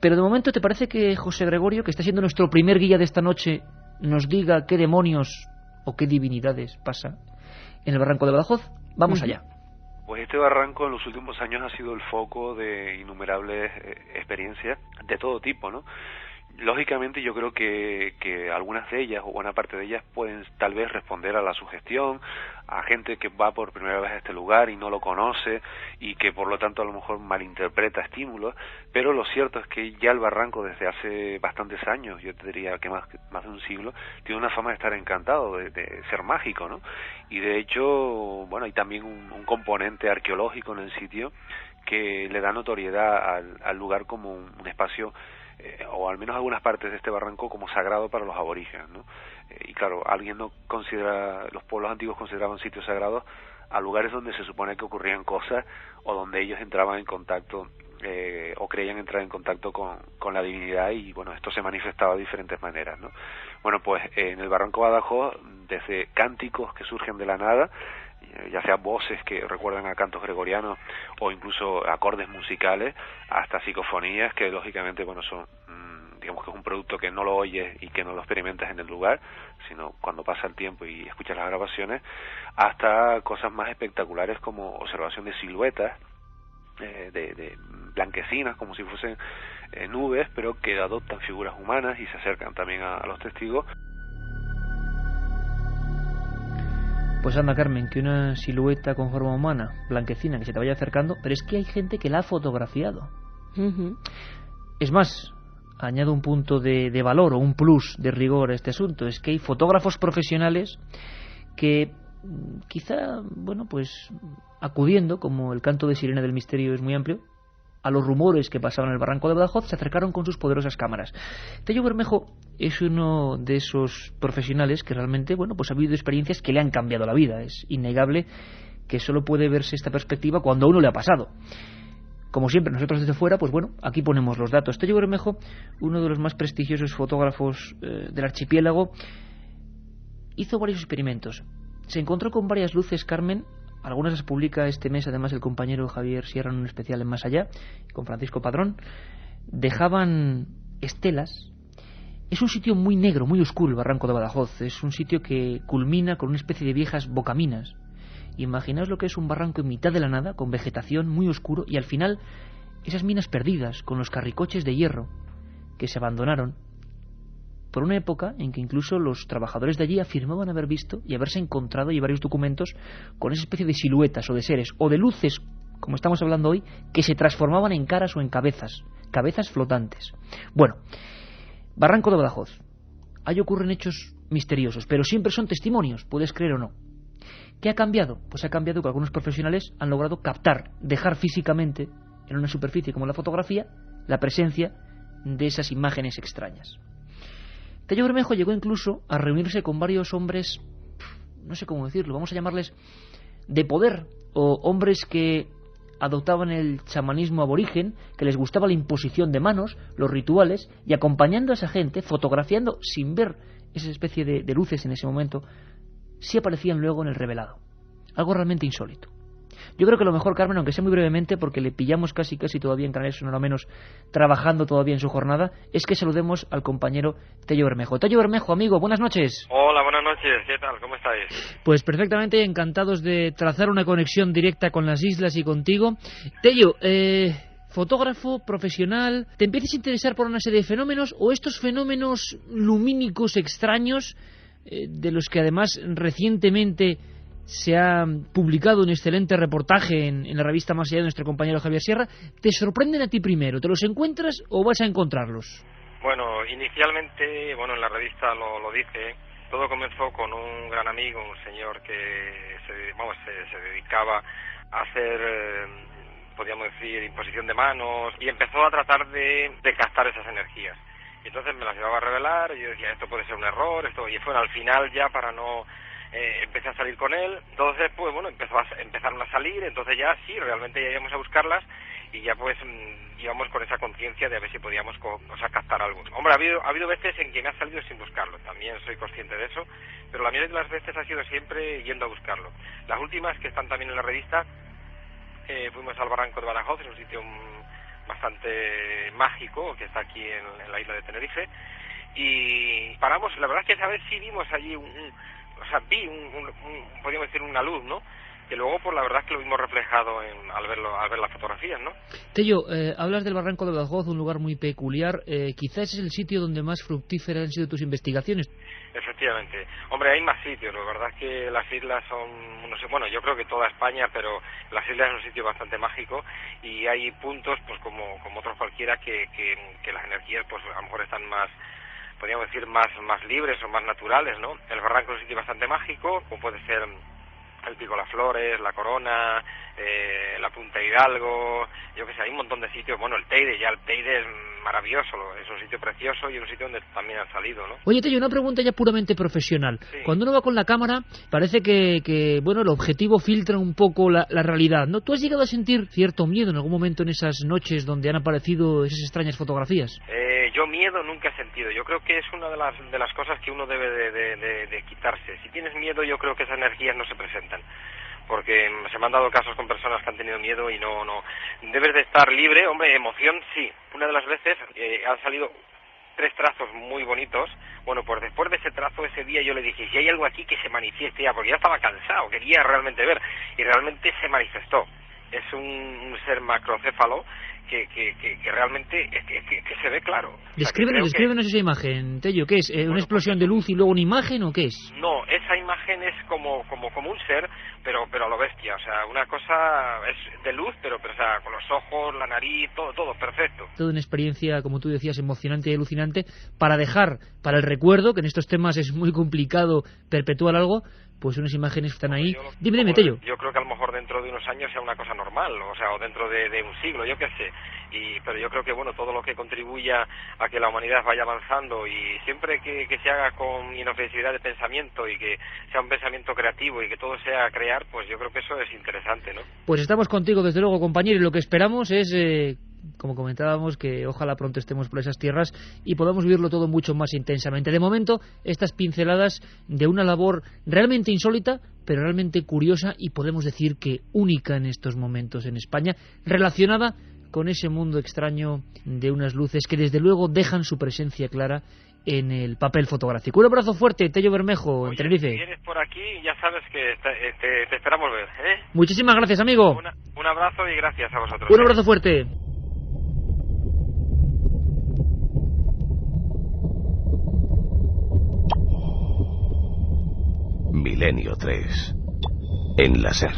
Pero de momento, ¿te parece que José Gregorio, que está siendo nuestro primer guía de esta noche, nos diga qué demonios o qué divinidades pasa en el Barranco de Badajoz? Vamos allá. Pues este barranco en los últimos años ha sido el foco de innumerables experiencias de todo tipo, ¿no? Lógicamente yo creo que algunas de ellas o buena parte de ellas pueden tal vez responder a la sugestión, a gente que va por primera vez a este lugar y no lo conoce y que por lo tanto a lo mejor malinterpreta estímulos, pero lo cierto es que ya el barranco desde hace bastantes años, yo te diría que más de un siglo, tiene una fama de estar encantado, de ser mágico, ¿no? Y de hecho, bueno, hay también un componente arqueológico en el sitio que le da notoriedad al lugar como un espacio o al menos algunas partes de este barranco como sagrado para los aborígenes, ¿no? Y claro, alguien no considera, los pueblos antiguos consideraban sitios sagrados a lugares donde se supone que ocurrían cosas o donde ellos entraban en contacto o creían entrar en contacto con la divinidad y bueno, esto se manifestaba de diferentes maneras, ¿no? Bueno, pues en el Barranco Badajoz, desde cánticos que surgen de la nada, ya sea voces que recuerdan a cantos gregorianos o incluso acordes musicales, hasta psicofonías que lógicamente, bueno, son, digamos que es un producto que no lo oyes y que no lo experimentas en el lugar, sino cuando pasa el tiempo y escuchas las grabaciones, hasta cosas más espectaculares como observación de siluetas, de blanquecinas, como si fuesen nubes, pero que adoptan figuras humanas y se acercan también a los testigos. Pues anda, Carmen, que una silueta con forma humana, blanquecina, que se te vaya acercando, pero es que hay gente que la ha fotografiado. Es más, añado un punto de valor o un plus de rigor a este asunto, es que hay fotógrafos profesionales que quizá, bueno, pues acudiendo, como el canto de sirena del misterio es muy amplio, a los rumores que pasaban en el Barranco de Badajoz, se acercaron con sus poderosas cámaras. Tello Bermejo es uno de esos profesionales que realmente, bueno, pues ha vivido experiencias que le han cambiado la vida. Es innegable que solo puede verse esta perspectiva cuando a uno le ha pasado. Como siempre, nosotros desde fuera, pues bueno, aquí ponemos los datos. Tello Bermejo, uno de los más prestigiosos fotógrafos del archipiélago, hizo varios experimentos. Se encontró con varias luces, Carmen. Algunas las publica este mes, además, el compañero Javier Sierra en un especial en Más Allá, con Francisco Padrón. Dejaban estelas. Es un sitio muy negro, muy oscuro, el Barranco de Badajoz. Es un sitio que culmina con una especie de viejas bocaminas. Imaginaos lo que es un barranco en mitad de la nada, con vegetación, muy oscuro, y al final esas minas perdidas, con los carricoches de hierro, que se abandonaron por una época en que incluso los trabajadores de allí afirmaban haber visto y haberse encontrado, y varios documentos, con esa especie de siluetas o de seres o de luces, como estamos hablando hoy, que se transformaban en caras o en cabezas flotantes. Bueno, Barranco de Badajoz. Ahí ocurren hechos misteriosos, pero siempre son testimonios, puedes creer o no. ¿Qué ha cambiado? Pues ha cambiado que algunos profesionales han logrado captar, dejar físicamente en una superficie como la fotografía, la presencia de esas imágenes extrañas. Tello Bermejo llegó incluso a reunirse con varios hombres, no sé cómo decirlo, vamos a llamarles de poder, o hombres que adoptaban el chamanismo aborigen, que les gustaba la imposición de manos, los rituales, y acompañando a esa gente, fotografiando sin ver esa especie de luces en ese momento, sí aparecían luego en el revelado. algo realmente insólito. Yo creo que lo mejor, Carmen, aunque sea muy brevemente, porque le pillamos casi todavía en Canarias, no lo menos, trabajando todavía en su jornada, es que saludemos al compañero Tello Bermejo. Tello Bermejo, amigo, buenas noches. Hola, buenas noches, ¿qué tal? ¿Cómo estáis? Pues perfectamente, encantados de trazar una conexión directa con las islas y contigo. Tello, fotógrafo, profesional, ¿te empiezas a interesar por una serie de fenómenos o estos fenómenos lumínicos extraños, de los que además recientemente se ha publicado un excelente reportaje en la revista Más Allá de nuestro compañero Javier Sierra, te sorprenden a ti primero? ¿Te los encuentras o vas a encontrarlos? Bueno, inicialmente, en la revista lo dice, todo comenzó con un gran amigo, un señor que se dedicaba a hacer, podríamos decir, imposición de manos, y empezó a tratar de captar esas energías. Y entonces me las llevaba a revelar, y yo decía, esto puede ser un error, y fue al final ya para no... empecé a salir con él, entonces pues empezaron a salir, entonces ya sí, realmente ya íbamos a buscarlas y ya pues íbamos con esa conciencia de a ver si podíamos captar algo. Hombre, ha habido veces en que me ha salido sin buscarlo, también soy consciente de eso, pero la mayoría de las veces ha sido siempre yendo a buscarlo. Las últimas, que están también en la revista, fuimos al Barranco de Badajoz, es un sitio bastante mágico que está aquí en la isla de Tenerife, y paramos, la verdad es que esa vez sí vimos allí podríamos decir una luz, ¿no? Que luego, pues la verdad es que lo vimos reflejado al ver las fotografías, ¿no? Tello, hablas del Barranco de Badajoz, un lugar muy peculiar. Quizás es el sitio donde más fructíferas han sido tus investigaciones. Efectivamente. Hombre, hay más sitios. La verdad es que las islas son, no sé, yo creo que toda España, pero las islas es un sitio bastante mágico y hay puntos, pues como otros cualquiera, que las energías, pues a lo mejor están más, podríamos decir, más libres o más naturales, ¿no? El Barranco es un sitio bastante mágico, como puede ser el Pico Las Flores, la Corona, la Punta Hidalgo, yo que sé, hay un montón de sitios. Bueno, el Teide es maravilloso, es un sitio precioso y un sitio donde también han salido, ¿no? Oye, Tello, una pregunta ya puramente profesional. Sí. Cuando uno va con la cámara, parece que el objetivo filtra un poco la realidad, ¿no? ¿Tú has llegado a sentir cierto miedo en algún momento en esas noches donde han aparecido esas extrañas fotografías? Yo miedo nunca he sentido. Yo creo que es una de las cosas que uno debe de quitarse. Si tienes miedo, yo creo que esas energías no se presentan. Porque se me han dado casos con personas que han tenido miedo y no. Debes de estar libre. Hombre, emoción sí. Una de las veces han salido 3 trazos muy bonitos. Bueno, pues después de ese trazo, ese día yo le dije, si hay algo aquí que se manifieste ya, porque ya estaba cansado, quería realmente ver. Y realmente se manifestó. Es un ser macrocéfalo que realmente que se ve claro. Descríbenos esa imagen, Tello. ¿Qué es? ¿Una explosión de luz y luego una imagen o qué es? No, esa imagen es como un ser, pero a lo bestia. O sea, una cosa es de luz, pero o sea, con los ojos, la nariz, todo perfecto. Toda una experiencia, como tú decías, emocionante y alucinante para dejar para el recuerdo, que en estos temas es muy complicado perpetuar algo. Pues unas imágenes están ahí. Dime, Tello. Yo creo que a lo mejor dentro de unos años sea una cosa normal, o dentro de un siglo, yo qué sé. Pero yo creo que, todo lo que contribuya a que la humanidad vaya avanzando y siempre que se haga con inofensividad de pensamiento y que sea un pensamiento creativo y que todo sea crear, pues yo creo que eso es interesante, ¿no? Pues estamos contigo, desde luego, compañero, y lo que esperamos es... como comentábamos, que ojalá pronto estemos por esas tierras y podamos vivirlo todo mucho más intensamente. De momento, estas pinceladas de una labor realmente insólita, pero realmente curiosa y podemos decir que única en estos momentos en España, relacionada con ese mundo extraño de unas luces que desde luego dejan su presencia clara en el papel fotográfico. Un abrazo fuerte, Tello Bermejo, en Tenerife. Si vienes por aquí, ya sabes que te esperamos ver, ¿eh? Muchísimas gracias, amigo. Un abrazo y gracias a vosotros. Un abrazo fuerte. Milenio 3 en la SER.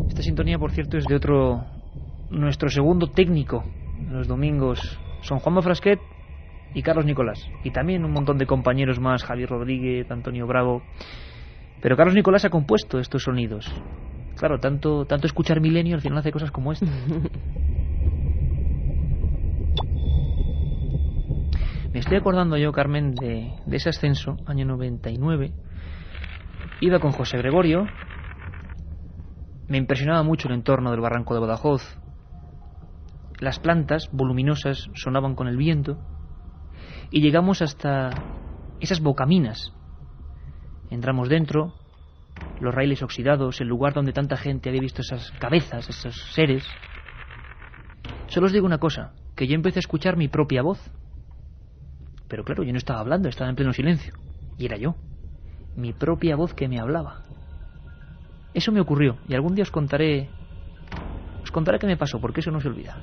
Esta sintonía, por cierto, es de nuestro segundo técnico los domingos. Son Juanma Frasquet y Carlos Nicolás. Y también un montón de compañeros más, Javier Rodríguez, Antonio Bravo. Pero Carlos Nicolás ha compuesto estos sonidos. Claro, tanto escuchar Milenio al final hace cosas como esta. Me estoy acordando yo, Carmen, de ese ascenso, año 99. Iba con José Gregorio. Me impresionaba mucho el entorno del Barranco de Badajoz. Las plantas voluminosas sonaban con el viento. y llegamos hasta esas bocaminas. Entramos dentro, los raíles oxidados, el lugar donde tanta gente había visto esas cabezas, esos seres. Solo os digo una cosa, que yo empecé a escuchar mi propia voz. Pero claro, yo no estaba hablando, estaba en pleno silencio. Y era yo, mi propia voz que me hablaba. Eso me ocurrió, y algún día os contaré qué me pasó, porque eso no se olvida.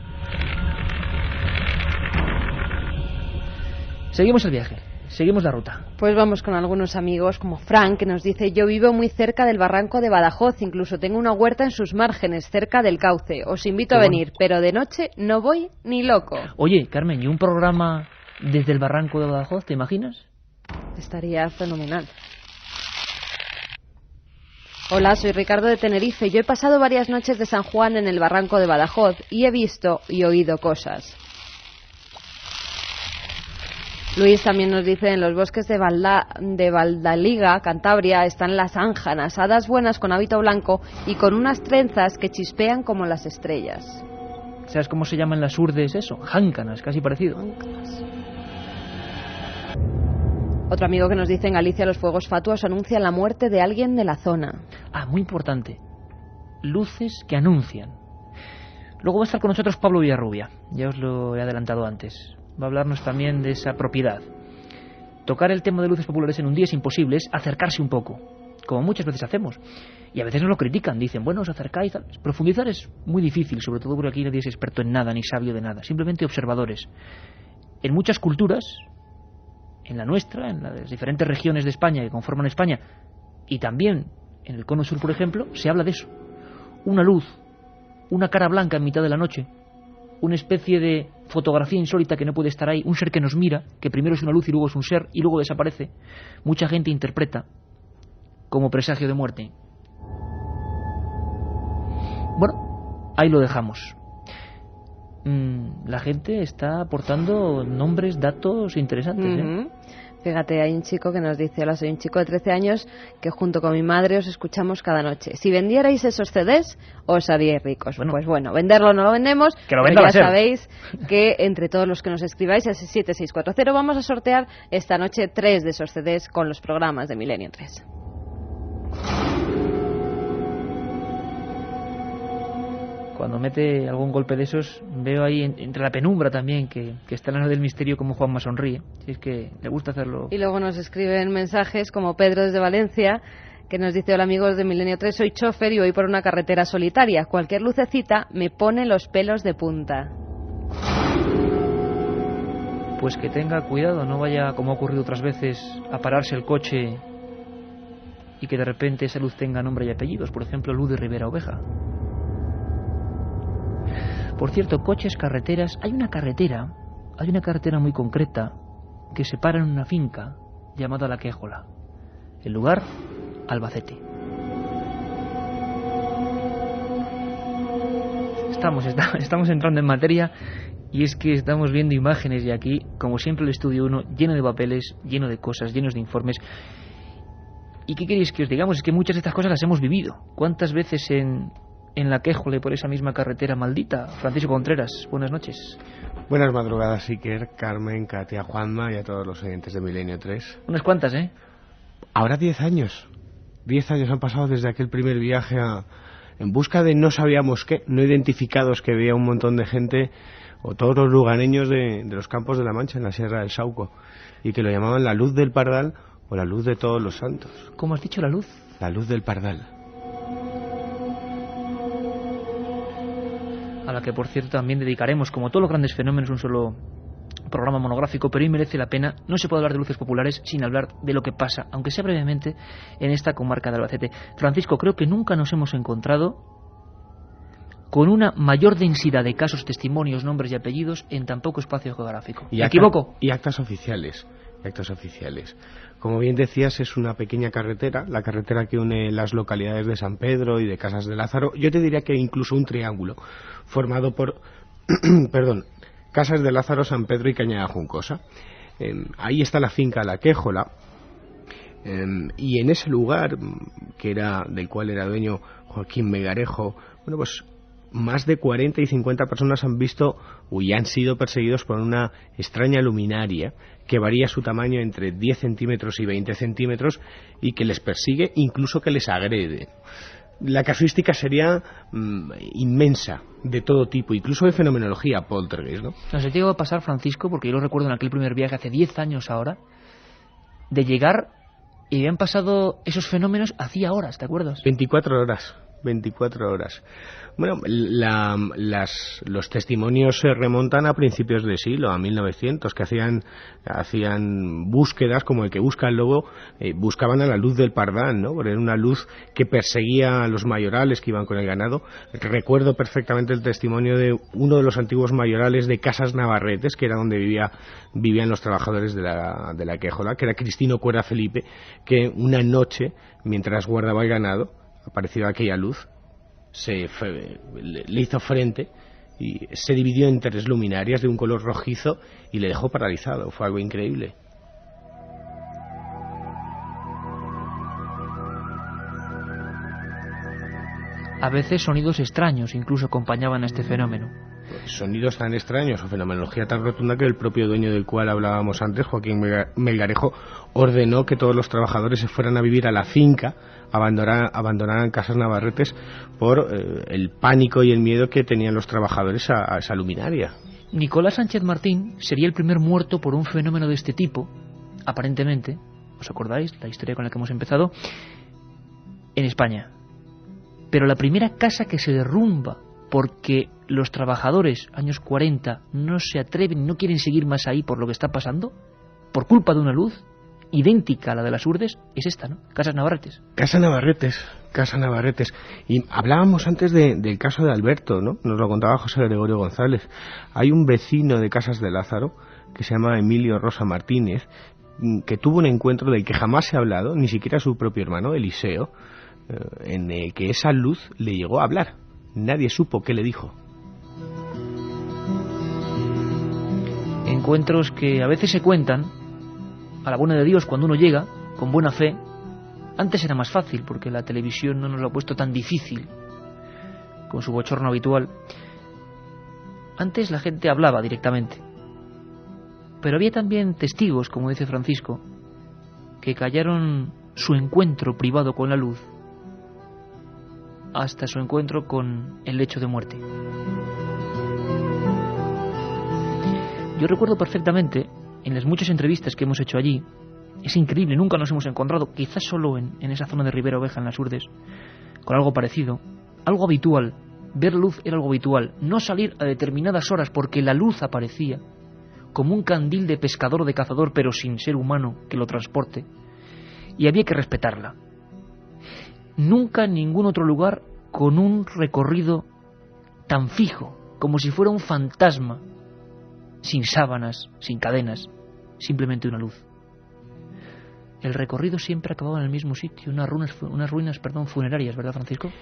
Seguimos el viaje, seguimos la ruta. Pues vamos con algunos amigos, como Frank, que nos dice: yo vivo muy cerca del barranco de Badajoz, incluso tengo una huerta en sus márgenes, cerca del cauce. Os invito a venir, pero de noche no voy ni loco. Oye, Carmen, ¿y un programa desde el barranco de Badajoz, te imaginas? Estaría fenomenal. Hola, soy Ricardo de Tenerife. Yo he pasado varias noches de San Juan en el barranco de Badajoz y he visto y oído cosas. Luis también nos dice: en los bosques de Valdaliga, Cantabria, están las ánjanas, hadas buenas con hábito blanco y con unas trenzas que chispean como las estrellas. ¿Sabes cómo se llaman las urdes eso? Jáncanas, casi parecido. Jáncanas. Otro amigo que nos dice: en Galicia los fuegos fatuos anuncian la muerte de alguien de la zona. Ah, muy importante. Luces que anuncian. Luego va a estar con nosotros Pablo Villarrubia. Ya os lo he adelantado antes. Va a hablarnos también de esa propiedad. Tocar el tema de luces populares en un día es imposible, es acercarse un poco, como muchas veces hacemos. Y a veces nos lo critican, dicen: bueno, os acercáis. Profundizar es muy difícil, sobre todo porque aquí nadie es experto en nada, ni sabio de nada, simplemente observadores. En muchas culturas, en la nuestra, en las diferentes regiones de España que conforman España, y también en el cono sur, por ejemplo, se habla de eso. Una luz, una cara blanca en mitad de la noche, una especie de fotografía insólita que no puede estar ahí, un ser que nos mira, que primero es una luz y luego es un ser y luego desaparece. Mucha gente interpreta como presagio de muerte. Bueno, ahí lo dejamos. La gente está aportando nombres, datos interesantes, ¿eh? Fíjate, hay un chico que nos dice: hola, soy un chico de 13 años que junto con mi madre os escuchamos cada noche. Si vendierais esos CDs, os haríais ricos. Bueno. Pues bueno, venderlo no lo vendemos, que lo pero ya sabéis que entre todos los que nos escribáis a ese 7640 vamos a sortear esta noche 3 de esos CDs con los programas de Milenio 3. Cuando mete algún golpe de esos, veo ahí entre la penumbra también que está en la del misterio como Juanma sonríe. Si es que le gusta hacerlo. Y luego nos escriben mensajes como Pedro desde Valencia, que nos dice: hola amigos de Milenio 3, soy chofer y voy por una carretera solitaria. Cualquier lucecita me pone los pelos de punta. Pues que tenga cuidado, no vaya, como ha ocurrido otras veces, a pararse el coche y que de repente esa luz tenga nombre y apellidos. Por ejemplo, Luz de Rivera Oveja. Por cierto, coches, carreteras. Hay una carretera muy concreta que se para en una finca llamada La Quéjola. El lugar, Albacete. Estamos entrando en materia, y es que estamos viendo imágenes y aquí, como siempre, el estudio 1 lleno de papeles, lleno de cosas, llenos de informes. ¿Y qué queréis que os digamos? Es que muchas de estas cosas las hemos vivido. ¿Cuántas veces en La Quéjola y por esa misma carretera maldita? Francisco Contreras, buenas noches. Buenas madrugadas, Iker, Carmen, Katia, Juanma y a todos los oyentes de Milenio 3. Unas cuantas, ¿eh? Ahora 10 años. 10 años han pasado desde aquel primer viaje en busca de no sabíamos qué, no identificados, que veía un montón de gente, o todos los lugareños de los Campos de la Mancha, en la Sierra del Sauco, y que lo llamaban la luz del Pardal o la luz de todos los santos. ¿Cómo has dicho, la luz? La luz del Pardal. A la que, por cierto, también dedicaremos, como todos los grandes fenómenos, un solo programa monográfico, pero hoy merece la pena. No se puede hablar de luces populares sin hablar de lo que pasa, aunque sea brevemente, en esta comarca de Albacete. Francisco, creo que nunca nos hemos encontrado con una mayor densidad de casos, testimonios, nombres y apellidos en tan poco espacio geográfico. ¿Me equivoco? Y actas oficiales. Como bien decías, es una pequeña carretera, la carretera que une las localidades de San Pedro y de Casas de Lázaro. Yo te diría que incluso un triángulo formado por Casas de Lázaro, San Pedro y Cañada Juncosa. Ahí está la finca La Quéjola, y en ese lugar, del cual era dueño Joaquín Megarejo, bueno, pues más de 40 y 50 personas han visto y han sido perseguidos por una extraña luminaria que varía su tamaño entre 10 centímetros y 20 centímetros y que les persigue, incluso que les agrede. La casuística sería inmensa, de todo tipo, incluso de fenomenología poltergeist, ¿no? No sé, te iba a pasar, Francisco, porque yo lo recuerdo en aquel primer viaje hace 10 años ahora, de llegar y habían pasado esos fenómenos hacía horas, ¿te acuerdas? 24 horas. Bueno, los testimonios se remontan a principios de siglo, a 1900, que hacían búsquedas como el que busca el lobo, buscaban a la luz del pardal, ¿no? Porque era una luz que perseguía a los mayorales que iban con el ganado. Recuerdo perfectamente el testimonio de uno de los antiguos mayorales de Casas Navarretes, que era donde vivían los trabajadores de la Quejola, que era Cristino Cuerda Felipe, que una noche, mientras guardaba el ganado, apareció aquella luz, le hizo frente y se dividió en 3 luminarias de un color rojizo y le dejó paralizado. Fue algo increíble. A veces sonidos extraños incluso acompañaban a este fenómeno. Sonidos tan extraños o fenomenología tan rotunda que el propio dueño del cual hablábamos antes, Joaquín Melgarejo, ordenó que todos los trabajadores se fueran a vivir a la finca, abandonaran Casas Navarretes por el pánico y el miedo que tenían los trabajadores a esa luminaria. Nicolás Sánchez Martín sería el primer muerto por un fenómeno de este tipo, aparentemente, ¿os acordáis? La historia con la que hemos empezado, en España. Pero la primera casa que se derrumba porque los trabajadores, años 40, no se atreven, no quieren seguir más ahí por lo que está pasando, por culpa de una luz idéntica a la de las Urdes, es esta, ¿no? Casas Navarretes. Casa Navarretes. Y hablábamos antes del caso de Alberto, ¿no? Nos lo contaba José Gregorio González. Hay un vecino de Casas de Lázaro que se llama Emilio Rosa Martínez, que tuvo un encuentro del que jamás se ha hablado, ni siquiera su propio hermano, Eliseo, en el que esa luz le llegó a hablar. Nadie supo qué le dijo. Encuentros que a veces se cuentan a la buena de Dios cuando uno llega con buena fe. Antes era más fácil porque la televisión no nos lo ha puesto tan difícil con su bochorno habitual. Antes la gente hablaba directamente, pero había también testigos, como dice Francisco, que callaron su encuentro privado con la luz hasta su encuentro con el lecho de muerte. Yo recuerdo perfectamente, en las muchas entrevistas que hemos hecho allí, es increíble, nunca nos hemos encontrado, quizás solo en esa zona de Ribera Oveja, en las Urdes, con algo parecido, algo habitual. Ver luz era algo habitual, no salir a determinadas horas porque la luz aparecía como un candil de pescador o de cazador, pero sin ser humano que lo transporte, y había que respetarla. Nunca en ningún otro lugar con un recorrido tan fijo, como si fuera un fantasma, sin sábanas, sin cadenas, simplemente una luz. El recorrido siempre acababa en el mismo sitio, unas ruinas funerarias, ¿verdad, Francisco?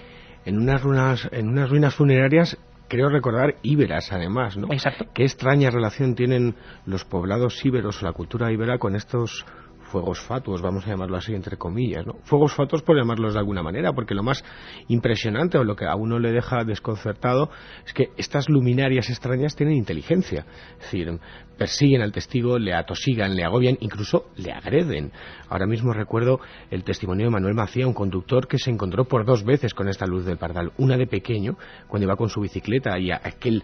En unas ruinas funerarias, creo recordar, íberas, además, ¿no? Exacto. Qué extraña relación tienen los poblados íberos o la cultura íbera con estos fuegos fatuos, vamos a llamarlo así entre comillas, ¿no? Fuegos fatuos por llamarlos de alguna manera, porque lo más impresionante o lo que a uno le deja desconcertado es que estas luminarias extrañas tienen inteligencia, es decir, persiguen al testigo, le atosigan, le agobian, incluso le agreden. Ahora mismo recuerdo el testimonio de Manuel Macía, un conductor que se encontró por 2 veces con esta luz del pardal, una de pequeño, cuando iba con su bicicleta y aquel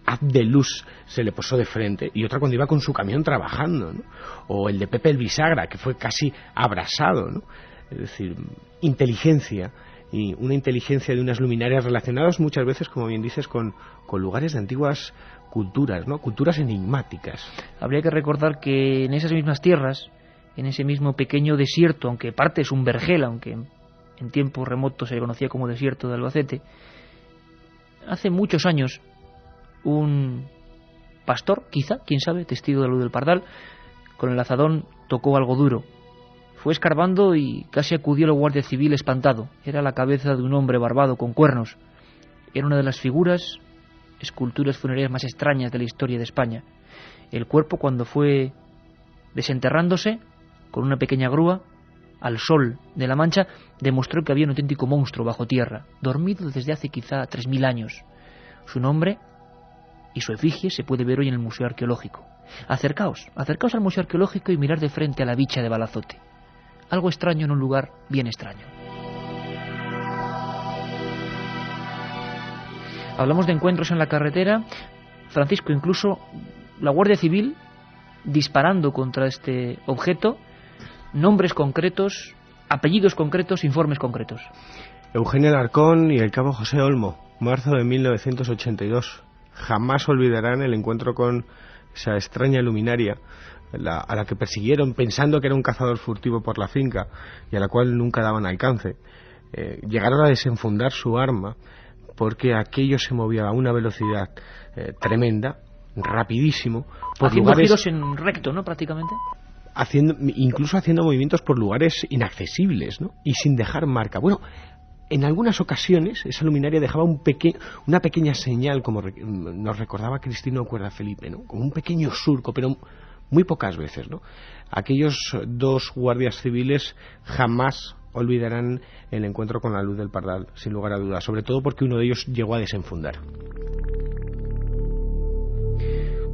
haz de luz se le posó de frente, y otra cuando iba con su camión trabajando, ¿no? O el de Pepe el Bisagra, que fue casi abrasado, ¿no? Es decir, inteligencia, y una inteligencia de unas luminarias relacionadas muchas veces, como bien dices, con lugares de antiguas culturas, ¿no? Culturas enigmáticas. Habría que recordar que en esas mismas tierras, en ese mismo pequeño desierto, aunque parte es un vergel, aunque en tiempos remotos se le conocía como desierto de Albacete, hace muchos años un pastor, quizá, quién sabe, testigo de la luz del pardal, con el azadón tocó algo duro. Fue escarbando y casi acudió el guardia civil espantado. Era la cabeza de un hombre barbado con cuernos. Era una de las esculturas funerarias más extrañas de la historia de España. El cuerpo, cuando fue desenterrándose, con una pequeña grúa, al sol de la Mancha, demostró que había un auténtico monstruo bajo tierra, dormido desde hace quizá 3000 años. Su nombre y su efigie se puede ver hoy en el Museo Arqueológico. Acercaos al Museo Arqueológico y mirad de frente a la bicha de Balazote. Algo extraño en un lugar bien extraño. Hablamos de encuentros en la carretera. Francisco, incluso la Guardia Civil disparando contra este objeto, nombres concretos, apellidos concretos, informes concretos. Eugenio Alarcón y el cabo José Olmo, marzo de 1982. Jamás olvidarán el encuentro con esa extraña luminaria a la que persiguieron pensando que era un cazador furtivo por la finca y a la cual nunca daban alcance. Llegaron a desenfundar su arma porque aquello se movía a una velocidad tremenda, rapidísimo, por haciendo lugares, giros en recto, ¿no? Prácticamente. Incluso haciendo movimientos por lugares inaccesibles, ¿no? Y sin dejar marca. Bueno, en algunas ocasiones esa luminaria dejaba una pequeña señal, como nos recordaba Cristino Cuerda Felipe, ¿no? Como un pequeño surco, pero muy pocas veces, ¿no? Aquellos dos guardias civiles jamás olvidarán el encuentro con la luz del Pardal, sin lugar a dudas, sobre todo porque uno de ellos llegó a desenfundar.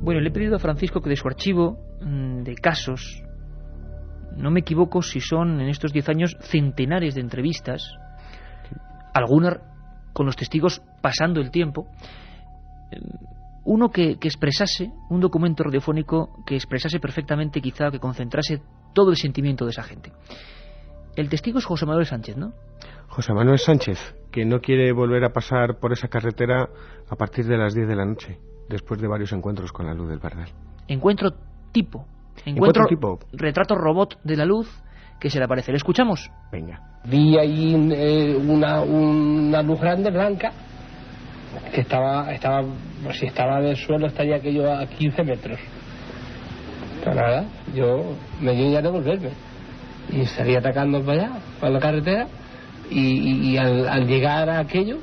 Bueno, le he pedido a Francisco que de su archivo de casos, no me equivoco si son en estos 10 años centenares de entrevistas, algunas con los testigos pasando el tiempo, uno que expresase, un documento radiofónico que expresase perfectamente, quizá que concentrase todo el sentimiento de esa gente. El testigo es José Manuel Sánchez, ¿no? José Manuel Sánchez, que no quiere volver a pasar por esa carretera a partir de las 10 de la noche, después de varios encuentros con la luz del Pardal. Encuentro tipo, retrato robot de la luz que se le aparece. ¿Le escuchamos? Venga. Vi ahí una luz grande, blanca, que estaba, si estaba del suelo estaría aquello a 15 metros. Pero nada, yo me dio ya de volverme. Y salí atacando para allá, para la carretera, y al llegar a aquello,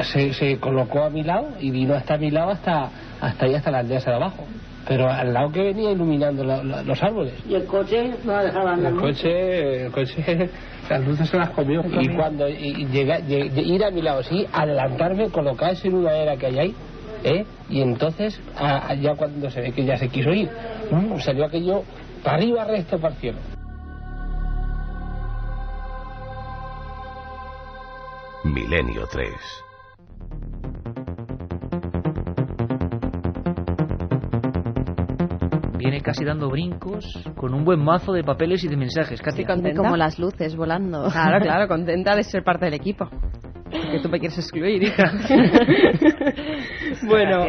se colocó a mi lado y vino hasta mi lado hasta ahí, hasta la aldea de abajo. Pero al lado que venía iluminando los árboles. ¿Y el coche no la dejaba andar? El coche, las luces se las comió. Y cuando ir a mi lado, sí, adelantarme, colocarse en una era que hay ahí, y entonces, ya cuando se ve que ya se quiso ir, salió aquello para arriba, recto, para el cielo. Milenio 3. Viene casi dando brincos, con un buen mazo de papeles y de mensajes. Casi como las luces volando. Claro, contenta de ser parte del equipo. Que tú me quieres excluir, hija. Bueno,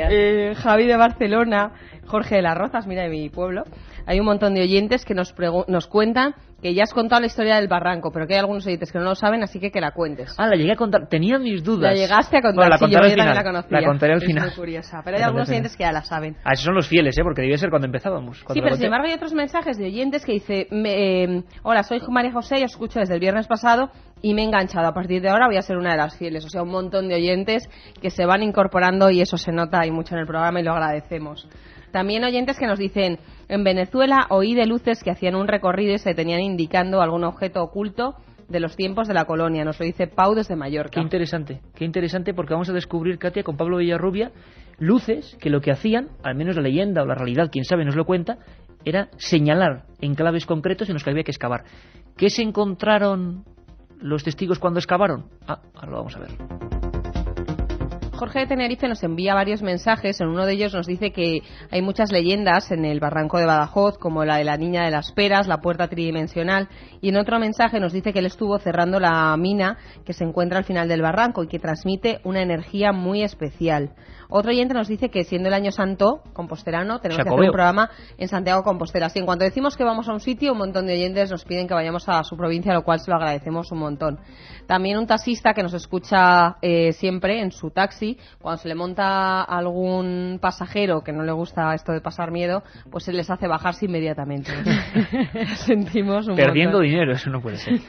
Javi de Barcelona, Jorge de las Rozas, mira, de mi pueblo. Hay un montón de oyentes que nos cuentan que ya has contado la historia del barranco, pero que hay algunos oyentes que no lo saben, así que la cuentes. La llegué a contar. Tenía mis dudas. La llegaste a contar. Bueno, la contaré sí, al final. La conocía. La contaré al final. Es muy curiosa, pero hay algunos oyentes que ya la saben. Esos son los fieles, porque debía ser cuando empezábamos. Sí, pero sin embargo hay otros mensajes de oyentes que dice hola, soy María José y os escucho desde el viernes pasado y me he enganchado. A partir de ahora voy a ser una de las fieles. O sea, un montón de oyentes que se van incorporando y eso se nota y mucho en el programa y lo agradecemos. También oyentes que nos dicen, en Venezuela oí de luces que hacían un recorrido y se tenían indicando algún objeto oculto de los tiempos de la colonia. Nos lo dice Pau desde Mallorca. Qué interesante porque vamos a descubrir, Katia, con Pablo Villarrubia, luces que lo que hacían, al menos la leyenda o la realidad, quién sabe, nos lo cuenta, era señalar enclaves concretos en los que había que excavar. ¿Qué se encontraron los testigos cuando excavaron? Ahora lo vamos a ver. Jorge de Tenerife nos envía varios mensajes. En uno de ellos nos dice que hay muchas leyendas en el barranco de Badajoz, como la de la niña de las peras, la puerta tridimensional, y en otro mensaje nos dice que él estuvo cerrando la mina que se encuentra al final del barranco y que transmite una energía muy especial. Otro oyente nos dice que siendo el año santo compostelano tenemos que hacer un programa en Santiago de Compostela. Así, en cuanto decimos que vamos a un sitio, un montón de oyentes nos piden que vayamos a su provincia, lo cual se lo agradecemos un montón. También un taxista que nos escucha siempre en su taxi, cuando se le monta algún pasajero que no le gusta esto de pasar miedo, pues se les hace bajarse inmediatamente. Sentimos un perdiendo montón. Dinero, eso no puede ser.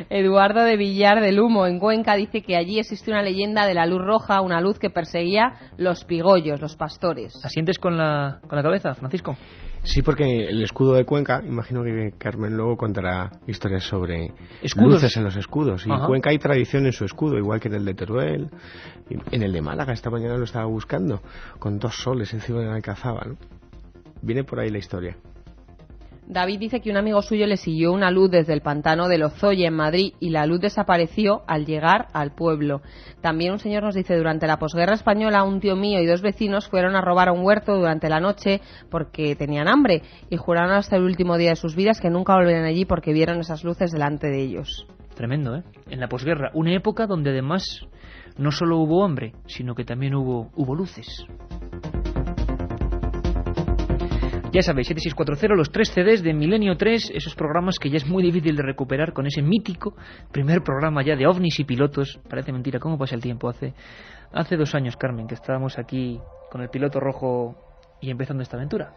Eduardo de Villar del Humo, en Cuenca, dice que allí existe una leyenda de la luz roja, una luz que perseguía los pigollos, los pastores. ¿Asientes con la cabeza, Francisco? Sí, porque el escudo de Cuenca, imagino que Carmen luego contará historias sobre escudos. Luces en los escudos. Y en Cuenca hay tradición en su escudo, igual que en el de Teruel, en el de Málaga. Esta mañana lo estaba buscando, con 2 soles encima de la alcazaba, ¿no? Viene por ahí la historia. David dice que un amigo suyo le siguió una luz desde el pantano de Lozoya en Madrid y la luz desapareció al llegar al pueblo. También un señor nos dice, durante la posguerra española un tío mío y 2 vecinos fueron a robar a un huerto durante la noche porque tenían hambre y juraron hasta el último día de sus vidas que nunca volverían allí porque vieron esas luces delante de ellos. Tremendo, ¿eh? En la posguerra, una época donde además no solo hubo hambre, sino que también hubo luces. Ya sabéis, 7640, los 3 CDs de Milenio 3, esos programas que ya es muy difícil de recuperar con ese mítico primer programa ya de ovnis y pilotos. Parece mentira, ¿cómo pasa el tiempo? Hace 2 años, Carmen, que estábamos aquí con el piloto rojo y empezando esta aventura.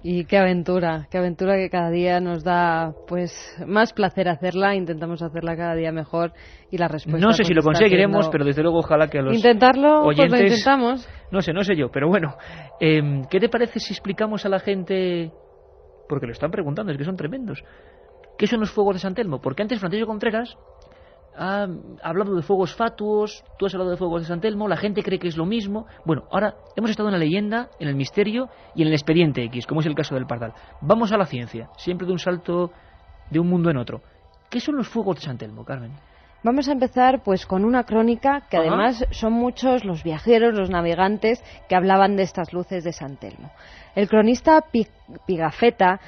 Y qué aventura que cada día nos da pues más placer hacerla, intentamos hacerla cada día mejor y la respuesta... No sé si lo conseguiremos, pero desde luego ojalá que a los intentarlo, oyentes... pues lo intentamos. No sé yo, pero bueno, ¿qué te parece si explicamos a la gente, porque lo están preguntando, es que son tremendos, qué son los fuegos de San Telmo? Porque antes Francisco Contreras ha hablado de fuegos fatuos, tú has hablado de fuegos de San Telmo, la gente cree que es lo mismo. Bueno, ahora hemos estado en la leyenda, en el misterio y en el expediente X, como es el caso del Pardal. Vamos a la ciencia, siempre de un salto de un mundo en otro. ¿Qué son los fuegos de San Telmo, Carmen? Vamos a empezar pues con una crónica que además son muchos los viajeros, los navegantes que hablaban de estas luces de San Telmo. El cronista Pigafetta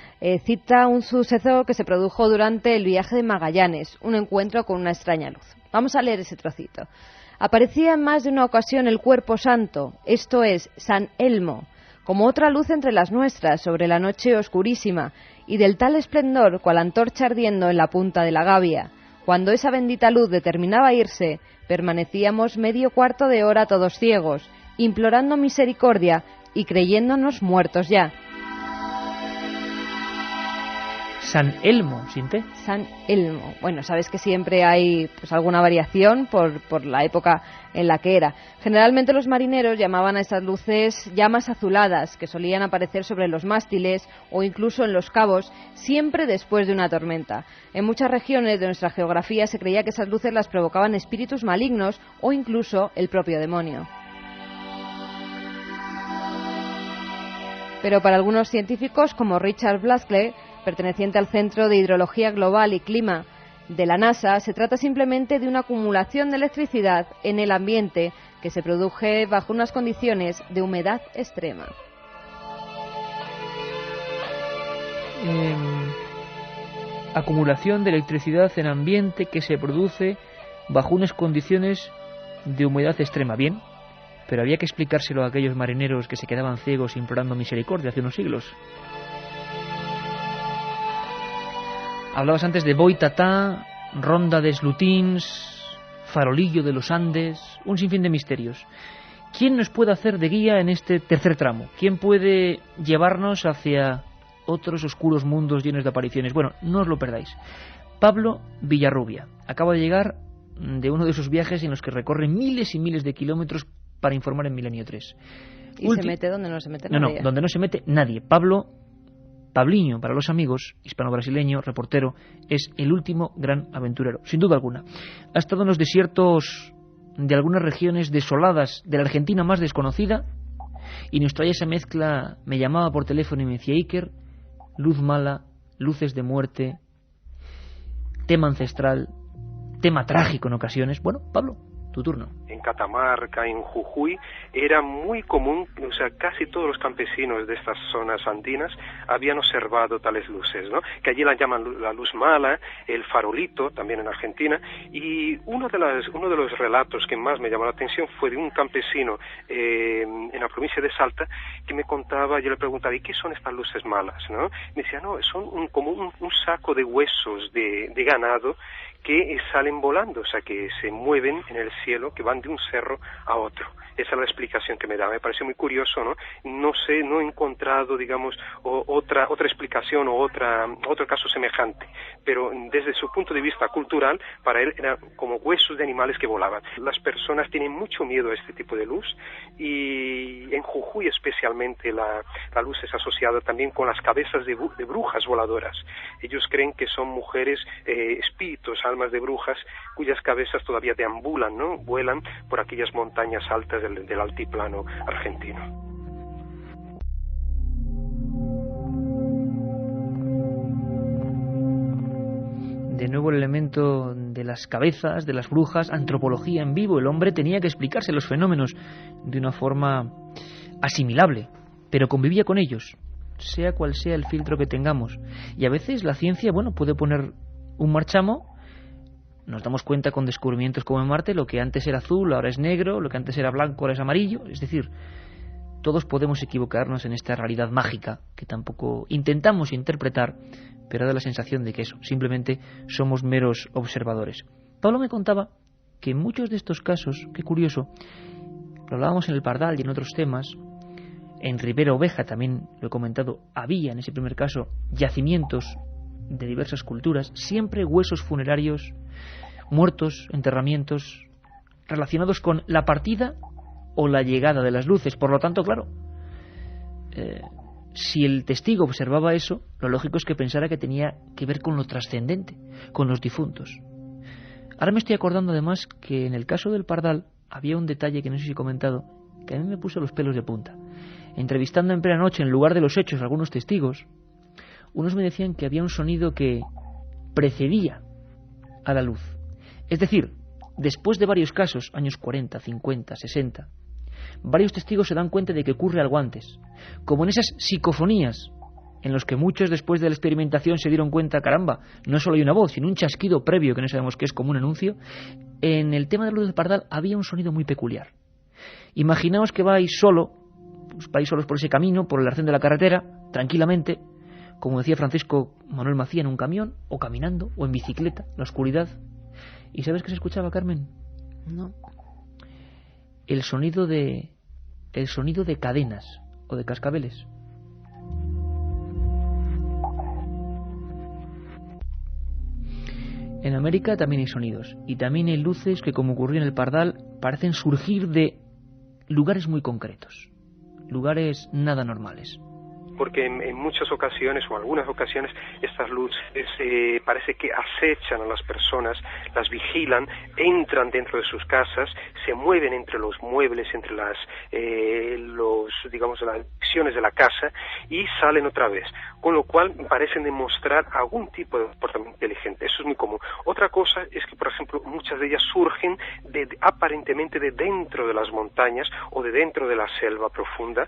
cita un suceso que se produjo durante el viaje de Magallanes, un encuentro con una extraña luz. Vamos a leer ese trocito. Aparecía en más de una ocasión el cuerpo santo, esto es, San Elmo, como otra luz entre las nuestras sobre la noche oscurísima, y del tal esplendor cual antorcha ardiendo en la punta de la gavia. Cuando esa bendita luz determinaba irse, permanecíamos medio cuarto de hora todos ciegos, implorando misericordia y creyéndonos muertos ya. San Elmo, ¿sin T? San Elmo. Bueno, sabes que siempre hay pues alguna variación por la época en la que era. Generalmente los marineros llamaban a estas luces llamas azuladas, que solían aparecer sobre los mástiles o incluso en los cabos, siempre después de una tormenta. En muchas regiones de nuestra geografía se creía que esas luces las provocaban espíritus malignos o incluso el propio demonio. Pero para algunos científicos, como Richard Blaskey, perteneciente al Centro de Hidrología Global y Clima de la NASA, se trata simplemente de una acumulación de electricidad en el ambiente que se produce bajo unas condiciones de humedad extrema. Acumulación de electricidad en ambiente que se produce bajo unas condiciones de humedad extrema. Bien, pero había que explicárselo a aquellos marineros que se quedaban ciegos implorando misericordia hace unos siglos. Hablabas antes de Boitatá, Ronda de Slutins, Farolillo de los Andes, un sinfín de misterios. ¿Quién nos puede hacer de guía en este tercer tramo? ¿Quién puede llevarnos hacia otros oscuros mundos llenos de apariciones? Bueno, no os lo perdáis. Pablo Villarrubia acaba de llegar de uno de esos viajes en los que recorre miles y miles de kilómetros para informar en Milenio 3. ¿Y se mete donde no se mete nadie? No, donde no se mete nadie. Pabliño, para los amigos, hispano-brasileño, reportero, es el último gran aventurero, sin duda alguna. Ha estado en los desiertos de algunas regiones desoladas de la Argentina más desconocida y nos trae esa mezcla. Me llamaba por teléfono y me decía: Iker, luz mala, luces de muerte, tema ancestral, tema trágico en ocasiones. Bueno, Pablo, tu turno. En Catamarca, en Jujuy, era muy común, o sea, casi todos los campesinos de estas zonas andinas habían observado tales luces, ¿no? Que allí la llaman la luz mala, el farolito, también en Argentina, y uno de los relatos que más me llamó la atención fue de un campesino en la provincia de Salta que me contaba, yo le preguntaba, ¿y qué son estas luces malas, no? Me decía, no, son como un saco de huesos de ganado que salen volando, o sea, que se mueven en el cielo, que van de un cerro a otro. Esa es la explicación que me da. Me parece muy curioso, ¿no? No sé, no he encontrado, digamos, otra explicación o otro caso semejante, pero desde su punto de vista cultural, para él eran como huesos de animales que volaban. Las personas tienen mucho miedo a este tipo de luz, y en Jujuy especialmente la luz es asociada también con las cabezas de brujas voladoras. Ellos creen que son mujeres, espíritus, almas de brujas, cuyas cabezas todavía deambulan, ¿no? Vuelan por aquellas montañas altas del altiplano argentino. De nuevo el elemento de las cabezas, de las brujas, antropología en vivo. El hombre tenía que explicarse los fenómenos de una forma asimilable, pero convivía con ellos, sea cual sea el filtro que tengamos. Y a veces la ciencia, puede poner un marchamo. Nos damos cuenta con descubrimientos como en Marte, lo que antes era azul ahora es negro, lo que antes era blanco ahora es amarillo. Es decir, todos podemos equivocarnos en esta realidad mágica que tampoco intentamos interpretar, pero da la sensación de que eso, simplemente somos meros observadores. Pablo me contaba que en muchos de estos casos, qué curioso, lo hablábamos en el Pardal y en otros temas, en Ribera Oveja también lo he comentado, había en ese primer caso yacimientos de diversas culturas, siempre huesos funerarios, muertos, enterramientos, relacionados con la partida o la llegada de las luces. Por lo tanto, claro, si el testigo observaba eso, lo lógico es que pensara que tenía que ver con lo trascendente, con los difuntos. Ahora me estoy acordando además que en el caso del Pardal había un detalle que no sé si he comentado, que a mí me puso los pelos de punta. Entrevistando en plena noche en lugar de los hechos a algunos testigos, unos me decían que había un sonido que precedía a la luz. Es decir, después de varios casos, años 40, 50, 60, varios testigos se dan cuenta de que ocurre algo antes. Como en esas psicofonías, en los que muchos después de la experimentación se dieron cuenta, caramba, no solo hay una voz, sino un chasquido previo que no sabemos qué es, como un anuncio. En el tema de la luz del Pardal había un sonido muy peculiar. Imaginaos que vais solos por ese camino, por el arcén de la carretera, tranquilamente, como decía Francisco Manuel Macía, en un camión, o caminando, o en bicicleta, la oscuridad. ¿Y sabes qué se escuchaba, Carmen? No. El sonido de cadenas o de cascabeles. En América también hay sonidos, y también hay luces que, como ocurrió en el Pardal, parecen surgir de lugares muy concretos, lugares nada normales. Porque en muchas ocasiones, o algunas ocasiones, estas luces parece que acechan a las personas, las vigilan, entran dentro de sus casas, se mueven entre los muebles, entre las secciones de la casa, y salen otra vez, con lo cual parecen demostrar algún tipo de comportamiento inteligente. Eso es muy común. Otra cosa es que, por ejemplo, muchas de ellas surgen aparentemente de dentro de las montañas o de dentro de la selva profunda.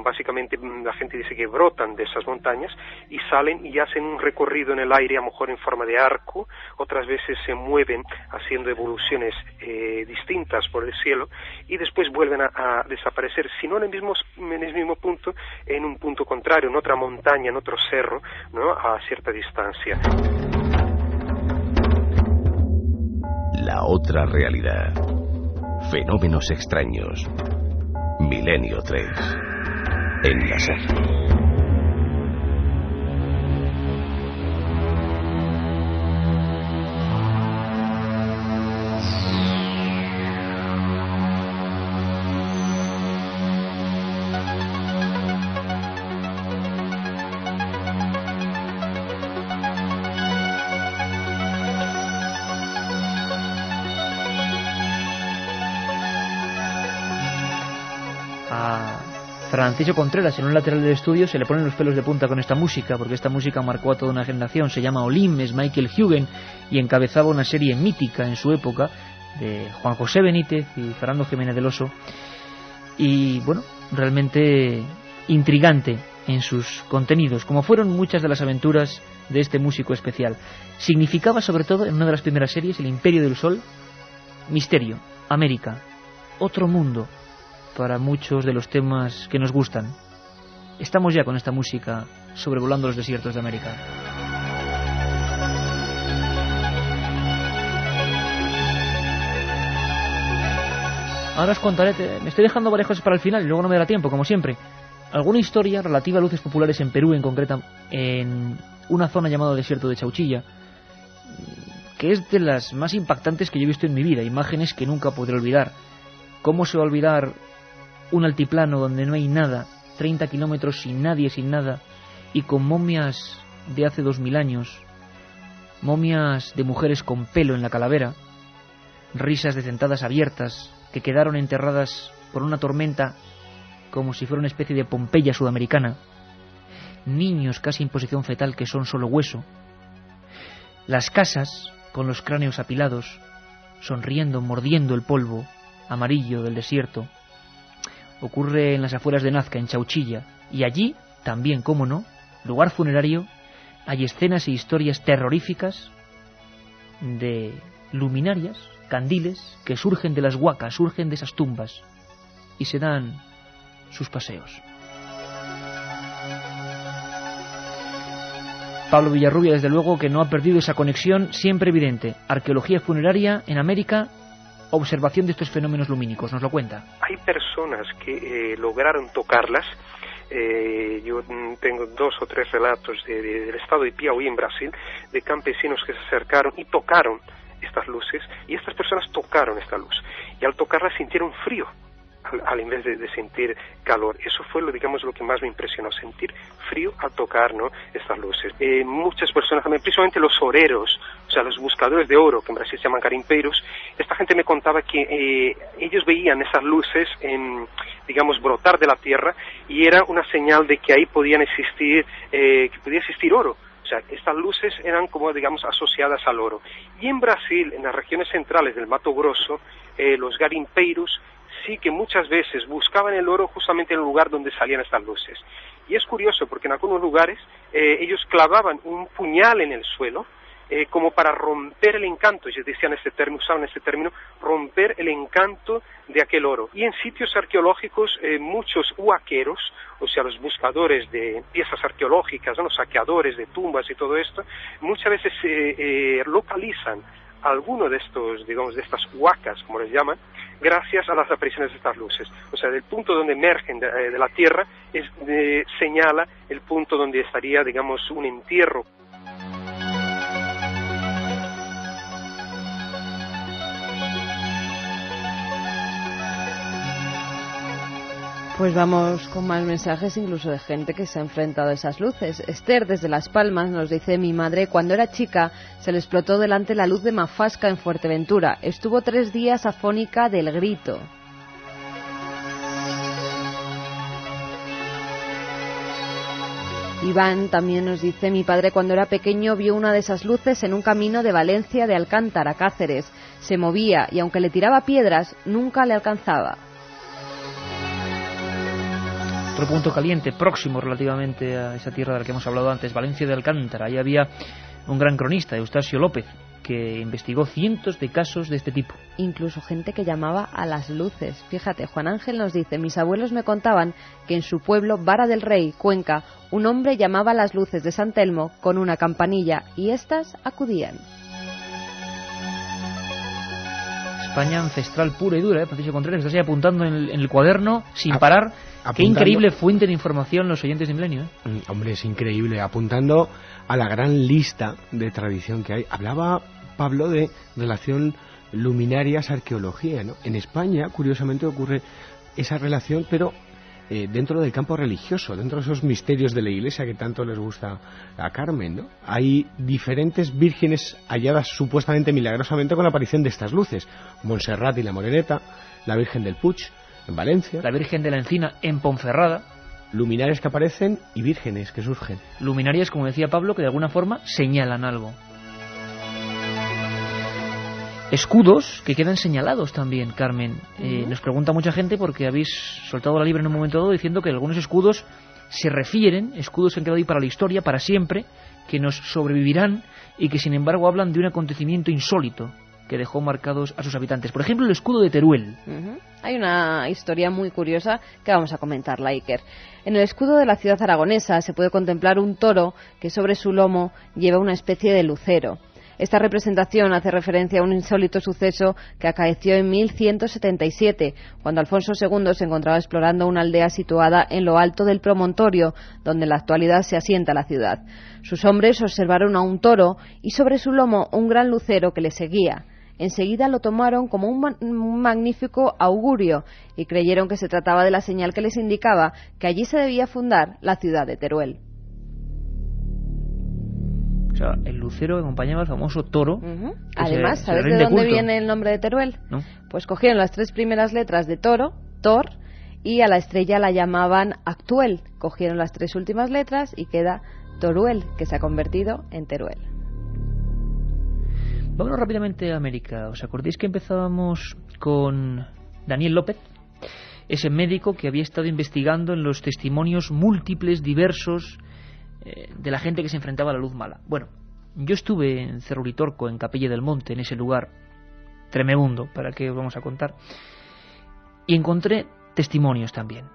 Básicamente la gente dice que brotan de esas montañas y salen y hacen un recorrido en el aire, a lo mejor en forma de arco. Otras veces se mueven haciendo evoluciones distintas por el cielo, y después vuelven a desaparecer, si no en el mismo punto, en un punto contrario, en otra montaña, en otro cerro, ¿no?, a cierta distancia. La otra realidad. Fenómenos extraños. Milenio 3. En la SER. Francisco Contreras, en un lateral del estudio, se le ponen los pelos de punta con esta música, porque esta música marcó a toda una generación. Se llama Olim, es Michael Hugen, y encabezaba una serie mítica en su época de Juan José Benítez y Fernando Jiménez del Oso, y bueno, realmente intrigante en sus contenidos, como fueron muchas de las aventuras de este músico especial. Significaba, sobre todo, en una de las primeras series, El Imperio del Sol, misterio, América, otro mundo, para muchos de los temas que nos gustan. Estamos ya con esta música sobrevolando los desiertos de América. Ahora os contaré, me estoy dejando varias cosas para el final y luego no me dará tiempo, como siempre. Alguna historia relativa a luces populares en Perú, en concreto en una zona llamada Desierto de Chauchilla, que es de las más impactantes que yo he visto en mi vida, imágenes que nunca podré olvidar. ¿Cómo se va a olvidar un altiplano donde no hay nada, 30 kilómetros sin nadie, sin nada, y con momias de hace 2000 años, momias de mujeres con pelo en la calavera, risas de sentadas abiertas que quedaron enterradas por una tormenta como si fuera una especie de Pompeya sudamericana, niños casi en posición fetal que son solo hueso, las casas con los cráneos apilados, sonriendo, mordiendo el polvo amarillo del desierto. Ocurre en las afueras de Nazca, en Chauchilla, y allí, también, cómo no, lugar funerario, hay escenas e historias terroríficas de luminarias, candiles, que surgen de las huacas, surgen de esas tumbas, y se dan sus paseos. Pablo Villarrubia, desde luego, que no ha perdido esa conexión siempre evidente. Arqueología funeraria en América, observación de estos fenómenos lumínicos. Nos lo cuenta. Hay personas que lograron tocarlas. Yo tengo 2 o 3 relatos del estado de Piauí, en Brasil, de campesinos que se acercaron y tocaron estas luces, y estas personas tocaron esta luz, y al tocarla sintieron frío, al en vez de sentir calor. Eso fue lo que más me impresionó, sentir frío al tocar, ¿no?, estas luces. Muchas personas también, principalmente los oreros, o sea, los buscadores de oro, que en Brasil se llaman garimpeiros, esta gente me contaba que ellos veían esas luces, brotar de la tierra, y era una señal de que ahí podía existir oro. O sea, estas luces eran como, asociadas al oro. Y en Brasil, en las regiones centrales del Mato Grosso, los garimpeiros sí que muchas veces buscaban el oro justamente en el lugar donde salían estas luces. Y es curioso porque en algunos lugares ellos clavaban un puñal en el suelo como para romper el encanto. Ellos usaban este término, romper el encanto de aquel oro. Y en sitios arqueológicos muchos huaqueros, o sea, los buscadores de piezas arqueológicas, ¿no?, los saqueadores de tumbas y todo esto, muchas veces localizan alguno de estos, de estas huacas, como les llaman, gracias a las apariciones de estas luces. O sea, del punto donde emergen de la tierra señala el punto donde estaría, un entierro. Pues vamos con más mensajes, incluso de gente que se ha enfrentado a esas luces. Esther, desde Las Palmas, nos dice: mi madre, cuando era chica, se le explotó delante la luz de Mafasca en Fuerteventura. Estuvo 3 días afónica del grito. Iván también nos dice: mi padre, cuando era pequeño, vio una de esas luces en un camino de Valencia de Alcántara a Cáceres. Se movía y aunque le tiraba piedras, nunca le alcanzaba. Otro punto caliente, próximo relativamente a esa tierra de la que hemos hablado antes, Valencia de Alcántara. Ahí había un gran cronista, Eustasio López, que investigó cientos de casos de este tipo. Incluso gente que llamaba a las luces. Fíjate, Juan Ángel nos dice: mis abuelos me contaban que en su pueblo, Vara del Rey, Cuenca, un hombre llamaba a las luces de San Telmo con una campanilla y éstas acudían. España ancestral pura y dura, Patricio Contreras, estás ahí apuntando en el cuaderno sin parar. Qué increíble fuente de información los oyentes de Milenio, ¿eh? Hombre, es increíble, apuntando a la gran lista de tradición que hay. Hablaba Pablo de relación luminarias-arqueología, ¿no? En España, curiosamente, ocurre esa relación, pero dentro del campo religioso, dentro de esos misterios de la Iglesia que tanto les gusta a Carmen, ¿no? Hay diferentes vírgenes halladas supuestamente milagrosamente con la aparición de estas luces. Montserrat y la Moreneta, la Virgen del Puig en Valencia, la Virgen de la Encina en Ponferrada. Luminarias que aparecen y vírgenes que surgen. Luminarias, como decía Pablo, que de alguna forma señalan algo. Escudos que quedan señalados también, Carmen. Nos pregunta mucha gente porque habéis soltado la libre en un momento dado diciendo que algunos escudos se refieren, escudos que han quedado ahí para la historia, para siempre, que nos sobrevivirán y que sin embargo hablan de un acontecimiento insólito que dejó marcados a sus habitantes. Por ejemplo, el escudo de Teruel. Hay una historia muy curiosa que vamos a comentarla, Iker. En el escudo de la ciudad aragonesa se puede contemplar un toro que sobre su lomo lleva una especie de lucero. Esta representación hace referencia a un insólito suceso que acaeció en 1177, cuando Alfonso II se encontraba explorando una aldea situada en lo alto del promontorio, donde en la actualidad se asienta la ciudad. Sus hombres observaron a un toro y sobre su lomo un gran lucero que le seguía. Enseguida lo tomaron como un magnífico augurio y creyeron que se trataba de la señal que les indicaba que allí se debía fundar la ciudad de Teruel. O sea, el lucero acompañaba al famoso toro. Además, ¿sabes de dónde viene el nombre de Teruel? ¿No? Pues cogieron las 3 primeras letras de toro, Tor, y a la estrella la llamaban Actuel. Cogieron las 3 últimas letras y queda Toruel, que se ha convertido en Teruel. Vámonos rápidamente a América. ¿Os acordáis que empezábamos con Daniel López? Ese médico que había estado investigando en los testimonios múltiples, diversos, de la gente que se enfrentaba a la luz mala. Bueno, yo estuve en Cerro Uritorco, en Capilla del Monte, en ese lugar tremebundo, ¿para qué os vamos a contar? Y encontré testimonios también.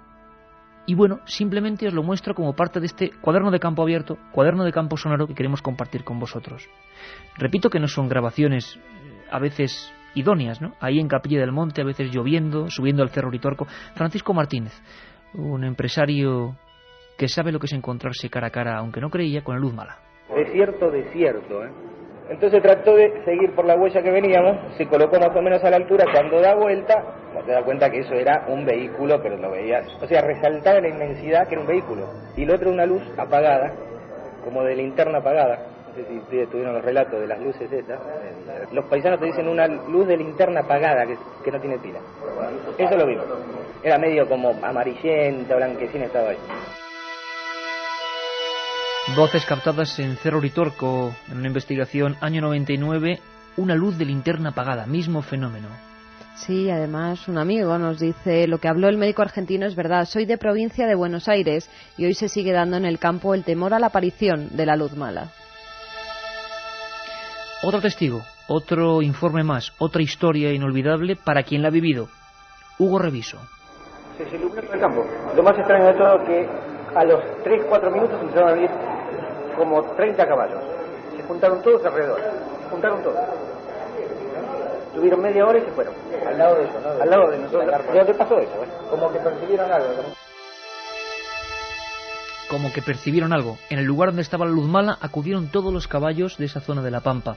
Y bueno, simplemente os lo muestro como parte de este cuaderno de campo abierto, cuaderno de campo sonoro que queremos compartir con vosotros. Repito que no son grabaciones a veces idóneas, ¿no? Ahí en Capilla del Monte, a veces lloviendo, subiendo al Cerro Uritorco. Francisco Martínez, un empresario que sabe lo que es encontrarse cara a cara, aunque no creía, con la luz mala. Desierto, desierto, ¿eh? Entonces trató de seguir por la huella que veníamos, se colocó más o menos a la altura, cuando da vuelta, no te das cuenta que eso era un vehículo, pero lo veías, o sea, resaltaba la inmensidad que era un vehículo, y lo otro una luz apagada, como de linterna apagada. No sé si ustedes tuvieron los relatos de las luces estas. Los paisanos te dicen una luz de linterna apagada que no tiene pila. Eso lo vimos. Era medio como amarillenta, blanquecina, estaba ahí. Voces captadas en Cerro Uritorco, en una investigación año 99, una luz de linterna apagada, mismo fenómeno. Sí, además un amigo nos dice, lo que habló el médico argentino es verdad, soy de provincia de Buenos Aires y hoy se sigue dando en el campo el temor a la aparición de la luz mala. Otro testigo, otro informe más, otra historia inolvidable para quien la ha vivido. Hugo Reviso. Se iluminó en el campo. Lo más extraño de todo es que a los 3-4 minutos empezaron a venir como 30 caballos. Se juntaron todos alrededor. Se juntaron todos. Tuvieron media hora y se fueron. Al lado de eso, ¿no? Al lado de nosotros. ¿De dónde pasó eso? Como que percibieron algo. Como que percibieron algo. En el lugar donde estaba la luz mala acudieron todos los caballos de esa zona de la Pampa.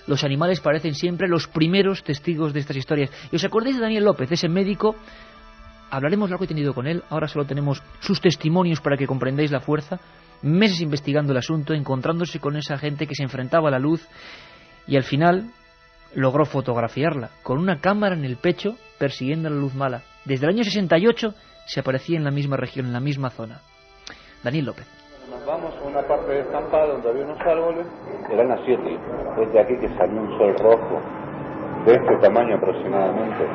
Los animales parecen siempre los primeros testigos de estas historias. ¿Y os acordáis de Daniel López, ese médico? Hablaremos largo y tendido con él. Ahora solo tenemos sus testimonios para que comprendáis la fuerza. Meses investigando el asunto, encontrándose con esa gente que se enfrentaba a la luz y al final logró fotografiarla con una cámara en el pecho persiguiendo la luz mala. Desde el año 68 se aparecía en la misma región, en la misma zona. Daniel López. Nos vamos a una parte de estampada donde había unos árboles. Eran las 7. Desde aquí que salió un sol rojo, de este tamaño aproximadamente.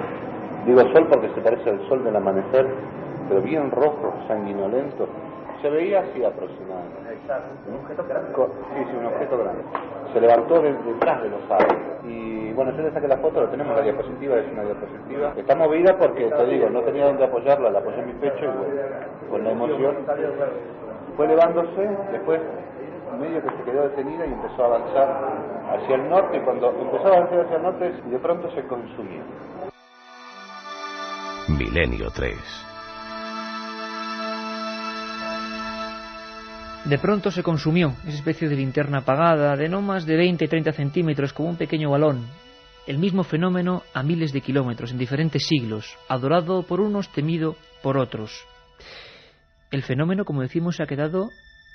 Digo sol porque se parece al sol del amanecer, pero bien rojo, sanguinolento. Se veía así aproximadamente. ¿Un objeto grande? Sí, un objeto grande. Se levantó detrás de los árboles. Y bueno, yo le saqué la foto, lo tenemos en la diapositiva, es una diapositiva. Está movida porque, te digo, no tenía dónde apoyarla, la apoyé en mi pecho y bueno, con la emoción fue elevándose, después medio que se quedó detenida y empezó a avanzar hacia el norte, y cuando empezó a avanzar hacia el norte, de pronto se consumió. Milenio 3. De pronto se consumió, esa especie de linterna apagada, de no más de 20-30 centímetros, como un pequeño balón. El mismo fenómeno a miles de kilómetros, en diferentes siglos, adorado por unos, temido por otros. El fenómeno, como decimos, se ha quedado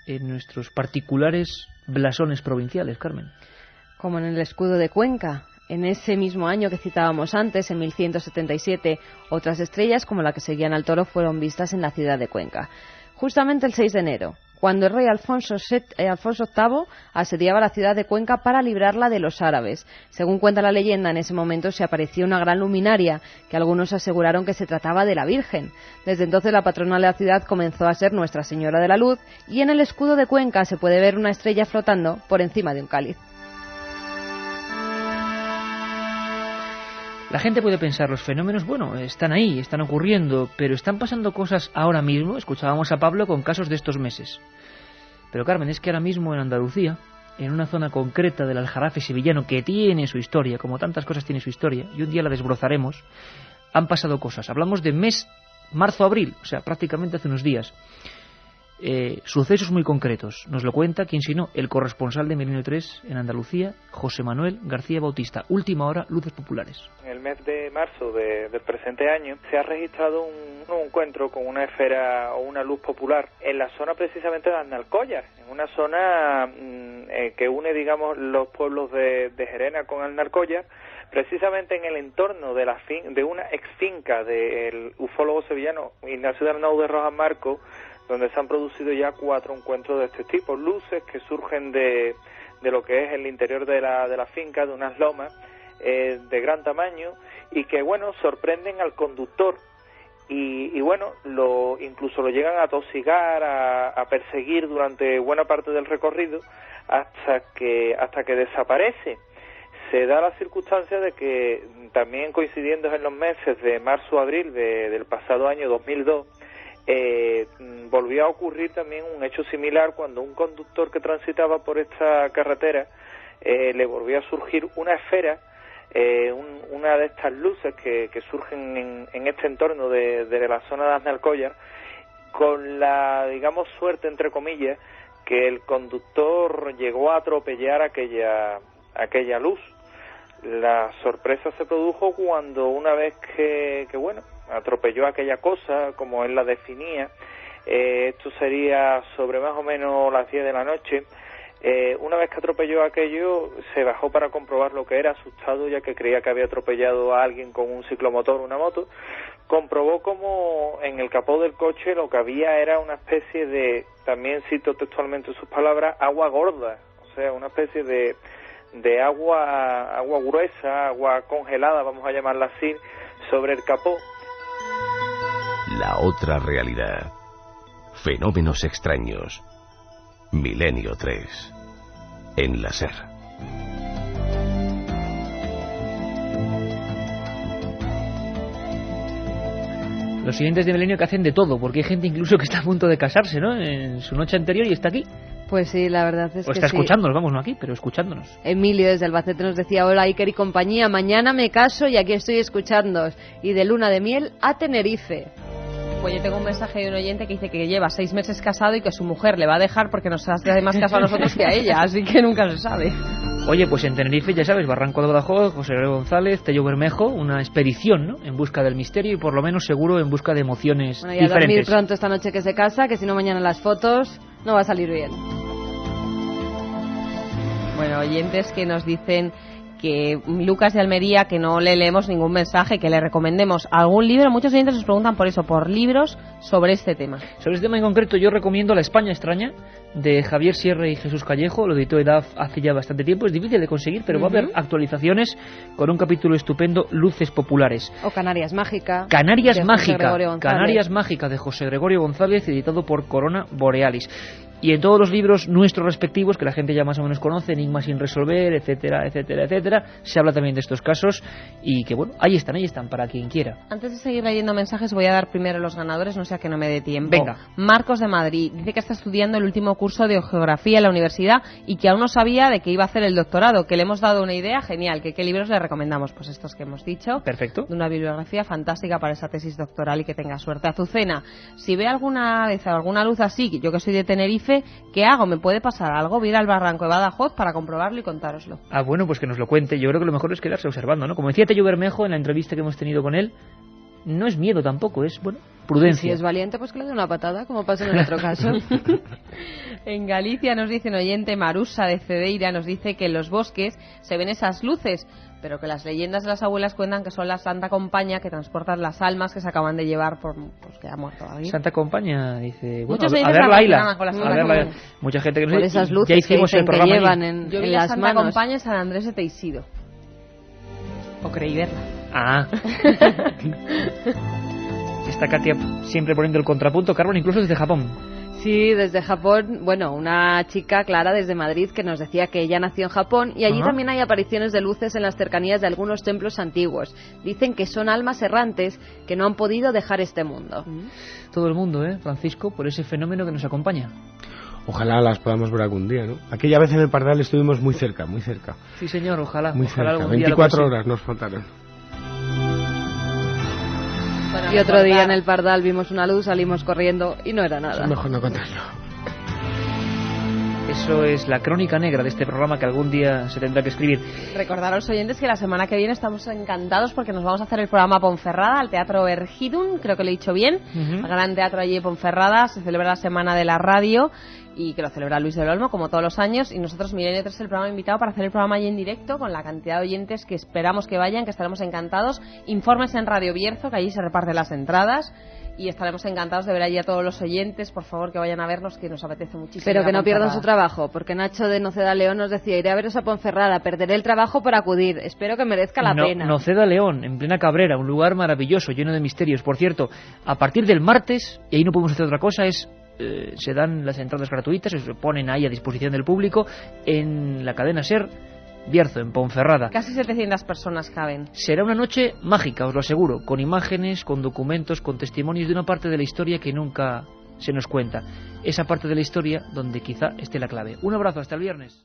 en nuestros particulares blasones provinciales, Carmen. Como en el escudo de Cuenca. En ese mismo año que citábamos antes, en 1177, otras estrellas como la que seguían al toro fueron vistas en la ciudad de Cuenca. Justamente el 6 de enero, cuando el rey Alfonso VIII asediaba la ciudad de Cuenca para librarla de los árabes. Según cuenta la leyenda, en ese momento se apareció una gran luminaria, que algunos aseguraron que se trataba de la Virgen. Desde entonces la patrona de la ciudad comenzó a ser Nuestra Señora de la Luz, y en el escudo de Cuenca se puede ver una estrella flotando por encima de un cáliz. La gente puede pensar, los fenómenos, bueno, están ahí, están ocurriendo, pero están pasando cosas ahora mismo. Escuchábamos a Pablo con casos de estos meses. Pero Carmen, es que ahora mismo en Andalucía, en una zona concreta del Aljarafe sevillano que tiene su historia, como tantas cosas tiene su historia, y un día la desbrozaremos, han pasado cosas. Hablamos de mes marzo-abril, o sea, prácticamente hace unos días. Sucesos muy concretos. Nos lo cuenta, quién si no, el corresponsal de Milenio 3 en Andalucía, José Manuel García Bautista. Última hora, luces populares. En el mes de marzo del presente año se ha registrado un encuentro con una esfera o una luz popular en la zona precisamente de Alnalcollar, en una zona que une, digamos, los pueblos de Gerena con Alnalcollar, precisamente en el entorno de una ex finca del ufólogo sevillano Ignacio de Arnau de Rojas Marco, donde se han producido ya 4 encuentros de este tipo, luces que surgen de lo que es el interior de la finca, de unas lomas de gran tamaño, y que, bueno, sorprenden al conductor y bueno, incluso lo llegan a tosigar, a perseguir durante buena parte del recorrido hasta que desaparece. Se da la circunstancia de que también coincidiendo en los meses de marzo-abril del pasado año 2002, volvió a ocurrir también un hecho similar cuando un conductor que transitaba por esta carretera le volvió a surgir una esfera, una de estas luces que surgen en este entorno de la zona de Alnalcollar, con la, digamos, suerte, entre comillas, que el conductor llegó a atropellar aquella luz. La sorpresa se produjo cuando, una vez que bueno, atropelló aquella cosa, como él la definía, esto sería sobre más o menos las 10 de la noche, una vez que atropelló aquello, se bajó para comprobar lo que era, asustado, ya que creía que había atropellado a alguien con un ciclomotor, una moto. Comprobó como en el capó del coche lo que había era una especie de, también cito textualmente sus palabras, agua gorda, o sea, una especie de agua gruesa, agua congelada, vamos a llamarla así, sobre el capó. La otra realidad. Fenómenos extraños. Milenio 3. En la SER. Los siguientes de Milenio que hacen de todo, porque hay gente incluso que está a punto de casarse, ¿no? En su noche anterior y está aquí. Pues sí, la verdad es que está sí. Escuchándonos, vamos, no aquí, pero escuchándonos. Emilio desde Albacete nos decía: hola Iker y compañía, mañana me caso y aquí estoy escuchándoos. Y de luna de miel a Tenerife. Pues yo tengo un mensaje de un oyente que dice que lleva 6 meses casado y que su mujer le va a dejar porque nos hace más caso a nosotros que a ella, así que nunca se sabe. Oye, pues en Tenerife, ya sabes, Barranco de Badajoz, José Gregorio González, Tello Bermejo, una expedición, ¿no?, en busca del misterio y por lo menos seguro en busca de emociones bueno, y a diferentes. Dormir pronto esta noche que se casa, que si no mañana las fotos no va a salir bien. Bueno, oyentes que nos dicen que Lucas de Almería, que no le leemos ningún mensaje, que le recomendemos algún libro. Muchos oyentes nos preguntan por eso, por libros sobre este tema. Sobre este tema en concreto yo recomiendo La España extraña, de Javier Sierra y Jesús Callejo. Lo editó EDAF hace ya bastante tiempo, es difícil de conseguir, pero va a haber actualizaciones con un capítulo estupendo, Luces Populares. O Canarias Mágica. Canarias Mágica de José Gregorio González, editado por Corona Borealis. Y en todos los libros nuestros respectivos, que la gente ya más o menos conoce, Enigmas sin resolver, etcétera, etcétera, etcétera, se habla también de estos casos y que, bueno, ahí están, para quien quiera. Antes de seguir leyendo mensajes, voy a dar primero los ganadores, no sea que no me dé tiempo. Venga. Marcos de Madrid dice que está estudiando el último curso de geografía en la universidad y que aún no sabía de qué iba a hacer el doctorado, que le hemos dado una idea genial, que qué libros le recomendamos, pues estos que hemos dicho. Perfecto. De una bibliografía fantástica para esa tesis doctoral y que tenga suerte. Azucena, si ve alguna vez alguna luz así, yo que soy de Tenerife, ¿qué hago? ¿Me puede pasar algo? Voy a ir al Barranco de Badajoz para comprobarlo y contároslo. Ah, bueno, pues que nos lo cuente. Yo creo que lo mejor es quedarse observando, ¿no? Como decía Tello Bermejo en la entrevista que hemos tenido con él, no es miedo tampoco, es, bueno, prudencia. Y si es valiente, pues que le dé una patada, como pasa en el otro caso. En Galicia nos dice un oyente, Marusa de Cedeira, nos dice que en los bosques se ven esas luces, pero que las leyendas de las abuelas cuentan que son la Santa Compaña que transportan las almas que se acaban de llevar por, pues, que ha muerto alguien. Santa Compaña, dice, bueno, muchos a ver Laila, a mucha gente que nos dice, esas luces ya hicimos que el programa que llevan en, yo vi en la las Santa manos. Compaña en San Andrés de Teixido, o creí verla. Ah. Está Katia siempre poniendo el contrapunto, Carmen, incluso desde Japón. Sí, desde Japón, bueno, una chica, Clara, desde Madrid, que nos decía que ella nació en Japón y allí también hay apariciones de luces en las cercanías de algunos templos antiguos. Dicen que son almas errantes que no han podido dejar este mundo. Todo el mundo, Francisco, por ese fenómeno que nos acompaña. Ojalá las podamos ver algún día, ¿no? Aquella vez en el Pardal estuvimos muy cerca, muy cerca. Sí, señor, ojalá. Muy ojalá cerca, algún día 24 horas nos faltaron. Bueno, y otro día en el Pardal vimos una luz, salimos corriendo y no era nada. Es mejor no contarlo. Eso es la crónica negra de este programa que algún día se tendrá que escribir. Recordar a los oyentes que la semana que viene estamos encantados porque nos vamos a hacer el programa Ponferrada al Teatro Ergidun, creo que lo he dicho bien, el gran teatro allí de Ponferrada. Se celebra la Semana de la Radio y que lo celebra Luis del Olmo, como todos los años, y nosotros, Milenio 3, el programa invitado para hacer el programa allí en directo con la cantidad de oyentes que esperamos que vayan, que estaremos encantados. Informes en Radio Bierzo, que allí se reparten las entradas. Y estaremos encantados de ver allí a todos los oyentes, por favor, que vayan a vernos, que nos apetece muchísimo. Pero que no pierdan su trabajo, porque Nacho de Noceda León nos decía, iré a veros a Ponferrada, perderé el trabajo por acudir, espero que merezca la pena. Noceda León, en plena Cabrera, un lugar maravilloso, lleno de misterios. Por cierto, a partir del martes, y ahí no podemos hacer otra cosa, se dan las entradas gratuitas, se ponen ahí a disposición del público en la cadena SER Bierzo, en Ponferrada. Casi 700 personas caben. Será una noche mágica, os lo aseguro, con imágenes, con documentos, con testimonios de una parte de la historia que nunca se nos cuenta. Esa parte de la historia donde quizá esté la clave. Un abrazo, hasta el viernes.